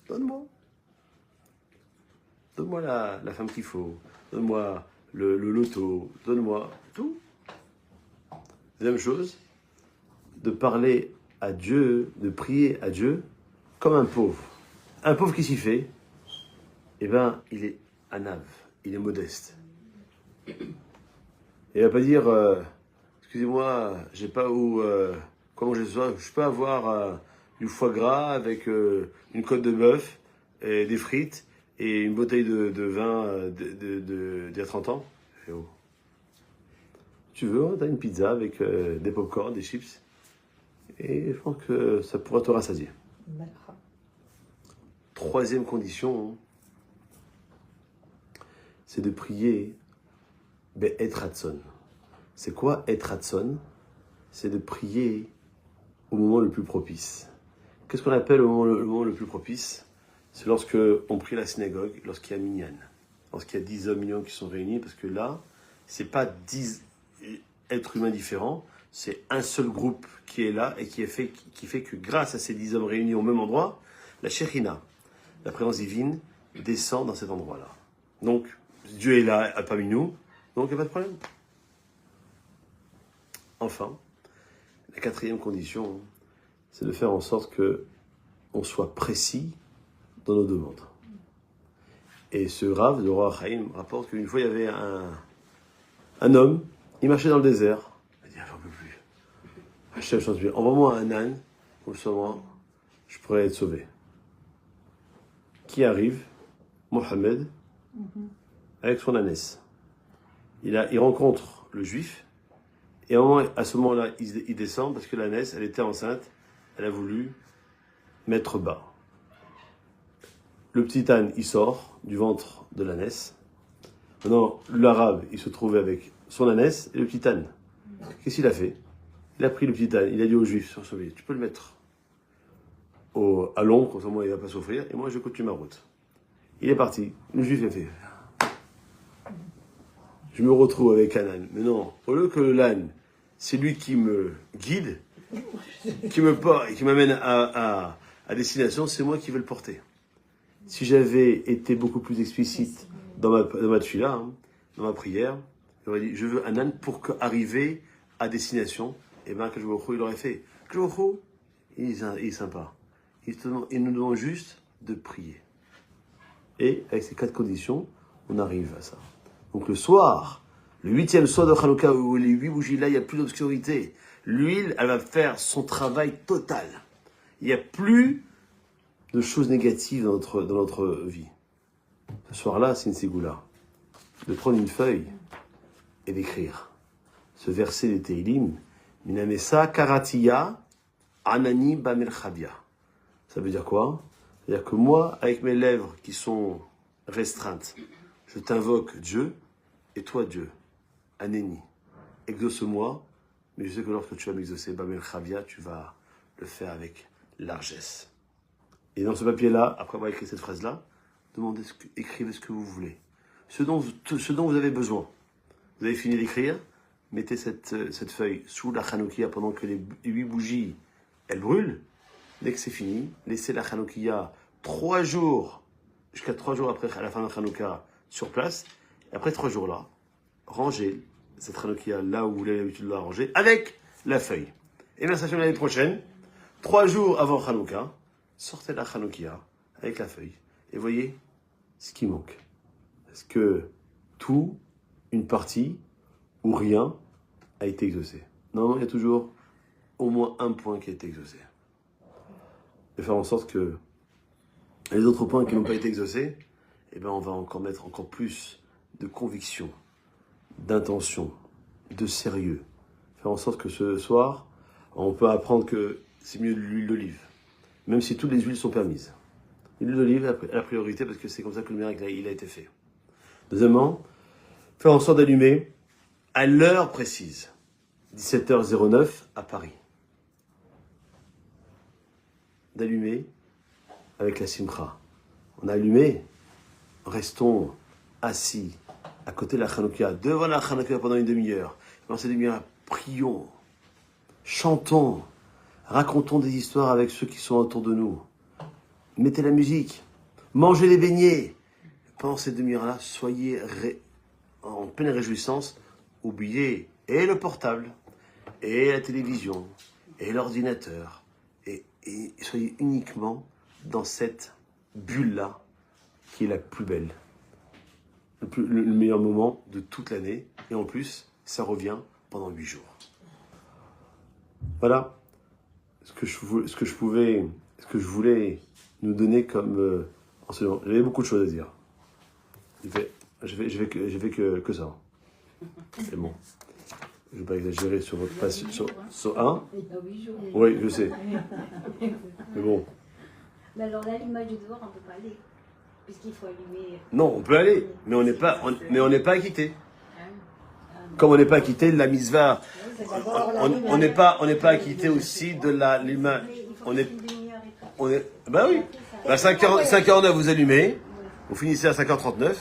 donne-moi. Donne-moi la femme qu'il faut. Donne-moi le loto. Donne-moi tout. Deuxième chose, de parler à Dieu, de prier à Dieu comme un pauvre. Un pauvre qui s'y fait, eh bien, il est anave, il est modeste. Il va pas dire, excusez-moi, j'ai pas où, comment je peux avoir du foie gras avec une côte de bœuf, et des frites et une bouteille de vin d'il y a 30 ans. Et oh. Tu veux, t'as une pizza avec des pop-corn, des chips, et je pense que ça pourra te rassasier. D'accord. Troisième condition, c'est de prier Et ratson. C'est quoi et ratson? C'est de prier au moment le plus propice. Qu'est-ce qu'on appelle le moment le plus propice? C'est lorsque on prie à la synagogue, lorsqu'il y a minyan, lorsqu'il y a 10 hommes millions qui sont réunis, parce que là, c'est pas 10 êtres humains différents, c'est un seul groupe qui est là et qui fait que grâce à ces 10 hommes réunis au même endroit, la Shekhinah, la présence divine, descend dans cet endroit-là. Donc, Dieu est là, parmi nous, donc il n'y a pas de problème. Enfin, la quatrième condition, c'est de faire en sorte que on soit précis dans nos demandes. Et ce Rav de Roi Chaim rapporte qu'une fois il y avait un homme, il marchait dans le désert. Il dit, j'en peux plus. Hachem, j'en peux plus. Envoie-moi un âne, comme ça moi, je pourrais être sauvé. Qui arrive? Mohamed, avec son ânesse. Il rencontre le juif, et à ce moment-là, il descend parce que l'ânesse, elle était enceinte, elle a voulu mettre bas. Le petit âne, il sort du ventre de l'ânesse. Maintenant, l'arabe, il se trouvait avec son ânesse et le petit âne. Qu'est-ce qu'il a fait? Il a pris le petit âne, il a dit au juif, tu peux le mettre à l'ombre, comme ça moi il ne va pas souffrir, et moi je continue ma route. Il est parti, le juif a fait. Je me retrouve avec un âne. Mais non, au lieu que l'âne, c'est lui qui me guide, qui m'amène à destination, c'est moi qui vais le porter. Si j'avais été beaucoup plus explicite dans ma tefila, dans ma prière, j'aurais dit, je veux un âne pour arriver à destination. Et bien, Akadosh Baruch Hu, il aurait fait. Akadosh Baruch Hu, il est sympa. Il nous demande juste de prier. Et avec ces 4 conditions, on arrive à ça. Donc le soir, le 8e soir de Hanouka, où les 8 bougies là, il n'y a plus d'obscurité. L'huile, elle va faire son travail total. Il n'y a plus de choses négatives dans notre vie. Ce soir-là, c'est une ségoula. De prendre une feuille et d'écrire ce verset de Teilim, Minamesa Karatiya Anani Bamelchavia. Ça veut dire quoi? C'est-à-dire que moi, avec mes lèvres qui sont restreintes, je t'invoque Dieu, et toi Dieu, Aneni, exauce-moi, mais je sais que lorsque tu vas m'exaucer, Bamelchavia, tu vas le faire avec largesse. Et dans ce papier-là, après avoir écrit cette phrase-là, écrivez ce que vous voulez. Ce dont vous avez besoin. Vous avez fini d'écrire, mettez cette feuille sous la Hanoukia pendant que les 8 bougies, elles brûlent. Dès que c'est fini, laissez la Hanoukia 3 jours, jusqu'à 3 jours après à la fin de la Hanouka, sur place. Et après 3 jours-là, rangez cette Hanoukia là où vous avez l'habitude de la ranger, avec la feuille. Et la station l'année prochaine, 3 jours avant Hanouka, sortez la Hanoukia avec la feuille. Et voyez ce qui manque. Est-ce que tout, une partie, ou rien, a été exaucé? Non, il y a toujours au moins un point qui a été exaucé. Et faire en sorte que les autres points qui n'ont pas été exaucés, eh ben on va encore mettre encore plus de conviction, d'intention, de sérieux. Faire en sorte que ce soir, on peut apprendre que c'est mieux de l'huile d'olive, même si toutes les huiles sont permises. L'huile d'olive est la priorité parce que c'est comme ça que le miracle il a été fait. Deuxièmement, faire en sorte d'allumer à l'heure précise, 17h09 à Paris. d'allumer avec la simcha. On a allumé, restons assis à côté de la Hanouka, devant la Hanouka pendant une demi-heure. Pendant cette demi-heure, prions, chantons, racontons des histoires avec ceux qui sont autour de nous. Mettez la musique, mangez les beignets. Pendant cette demi-heure-là, soyez en pleine réjouissance, oubliez et le portable, et la télévision, et l'ordinateur, et soyez uniquement dans cette bulle-là, qui est la plus belle, le meilleur moment de toute l'année, et en plus, ça revient pendant 8 jours. Voilà ce que je voulais nous donner comme enseignement. J'avais beaucoup de choses à dire. Je vais que ça. C'est bon. Je ne vais pas exagérer sur votre passion. Sur un. Oui, je sais. Mais bon. Mais alors là, l'image du dehors, on ne peut pas aller. Puisqu'il faut allumer. Non, on peut aller, mais on n'est pas acquitté. Comme on n'est pas acquitté de la mitzvah, on n'est pas acquitté aussi de l'image. On est, bah oui. À 5h49, vous allumez, vous finissez à 5h39,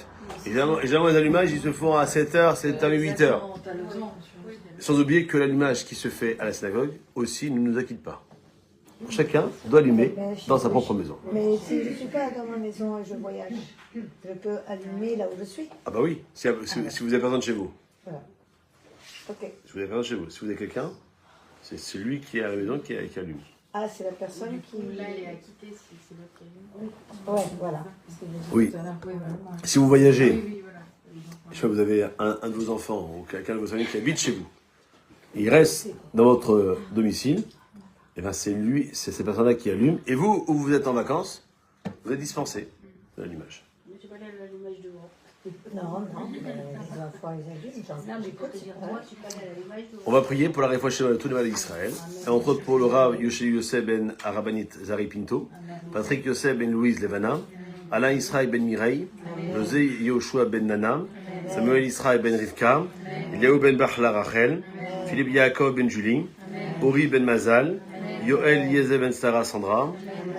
et généralement les allumages, ils se font à 7h, 7h, 8h. Sans oublier que l'allumage qui se fait à la synagogue aussi ne nous acquitte pas. Chacun doit allumer dans sa propre maison. Mais si je ne suis pas dans ma maison et je voyage, je peux allumer là où je suis. Ah bah oui, si vous avez personne chez vous. Voilà. Ok. Si vous avez personne chez vous, si vous avez quelqu'un, c'est celui qui est à la maison qui allume. Ah, c'est la personne qui... Là, elle est acquittée si c'est l'autre qui allume. Ouais, voilà. Oui. Si vous voyagez, je sais pas, vous avez un de vos enfants ou quelqu'un de vos amis qui habite chez vous, il reste dans votre domicile, et ben c'est ces personnes-là qui allument, et vous, où vous êtes en vacances, vous êtes dispensé de l'allumage. Mais tu connais l'allumage dehors. Non, les enfants, ils allument. Non, mais pour te dire, moi, tu connais l'allumage dehors. On va prier pour la réfouche de tous les malades d'Israël, et entre autres pour le Rav Yosef ben Arabanit Zari Pinto, Patrick Yosef ben Louise Levana, Alain Israël ben Mireille, José Yoshua ben Nana, Samuel Israël ben Rivka, Eliaou ben Bachla Rachel, Philippe Yaakov ben Julie, Ori ben Mazal, Yoel Yeze ben Sarah Sandra,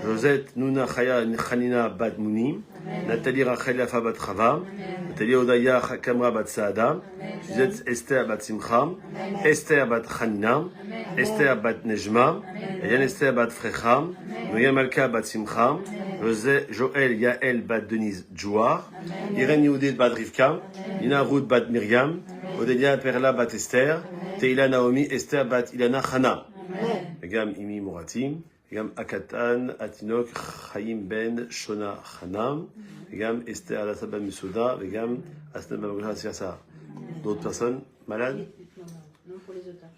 Josette Nouna Chaya Chanina bat Mouni, Nathalie Rachel Yafa bat Chava, Nathalie Odaya Kamra bat Saada, Suzette Esther bat Simcha, Esther bat Chanina, Esther bat Nejma, Yann Esther bat Frecha, Noya Malka bat Simcha, Joël Yael bat Denise Djouar, Irène Yehudit bat Rivka, Nina Ruth bat Myriam, Odelia Perla bat Esther, Teila Naomi Esther bat Ilana Chana, Gam Imi Mouratim, Gam Akatan Atinok Chaim Ben Shona Chanam, Gam Esther Adassa Ben Misouda, Gam Asna Ben Siasa. D'autres personnes malades? Non, pour les otages.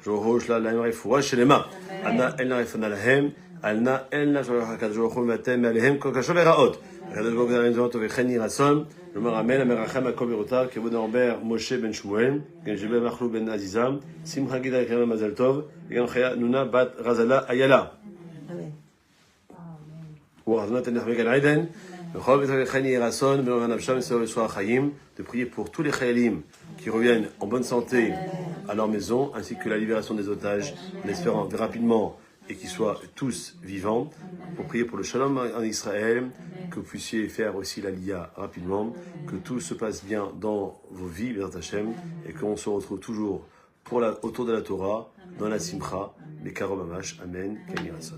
Johosh la la refoua shelema. Ana elna refana lahem, alna elna johosh matem alehem kol kashol eraot. Regardez vous avez raison avec Khani Rasson. Je me ramène à Merachem à Koberota, que vous Norbert Moshe Ben Shmuel, que je vais Machlou Ben Azizam, Simcha Gida Khem Mazal Tov, et Khaya Nuna Bat Razala Ayala. Amen. Ouazna Tenach Megan Aiden, le Chol Bet Khani Rasson, Ben Anabsham Soa Chaim, de prier pour tous les Chayalim qui reviennent en bonne santé à leur maison, ainsi que la libération des otages, en espérant rapidement et qu'ils soient tous vivants, pour prier pour le shalom en Israël, que vous puissiez faire aussi l'Aliyah rapidement, que tout se passe bien dans vos vies, bien Hachem, et qu'on se retrouve toujours autour de la Torah, dans la Simcha, les Karomamash, Amen, Kami Ratzon.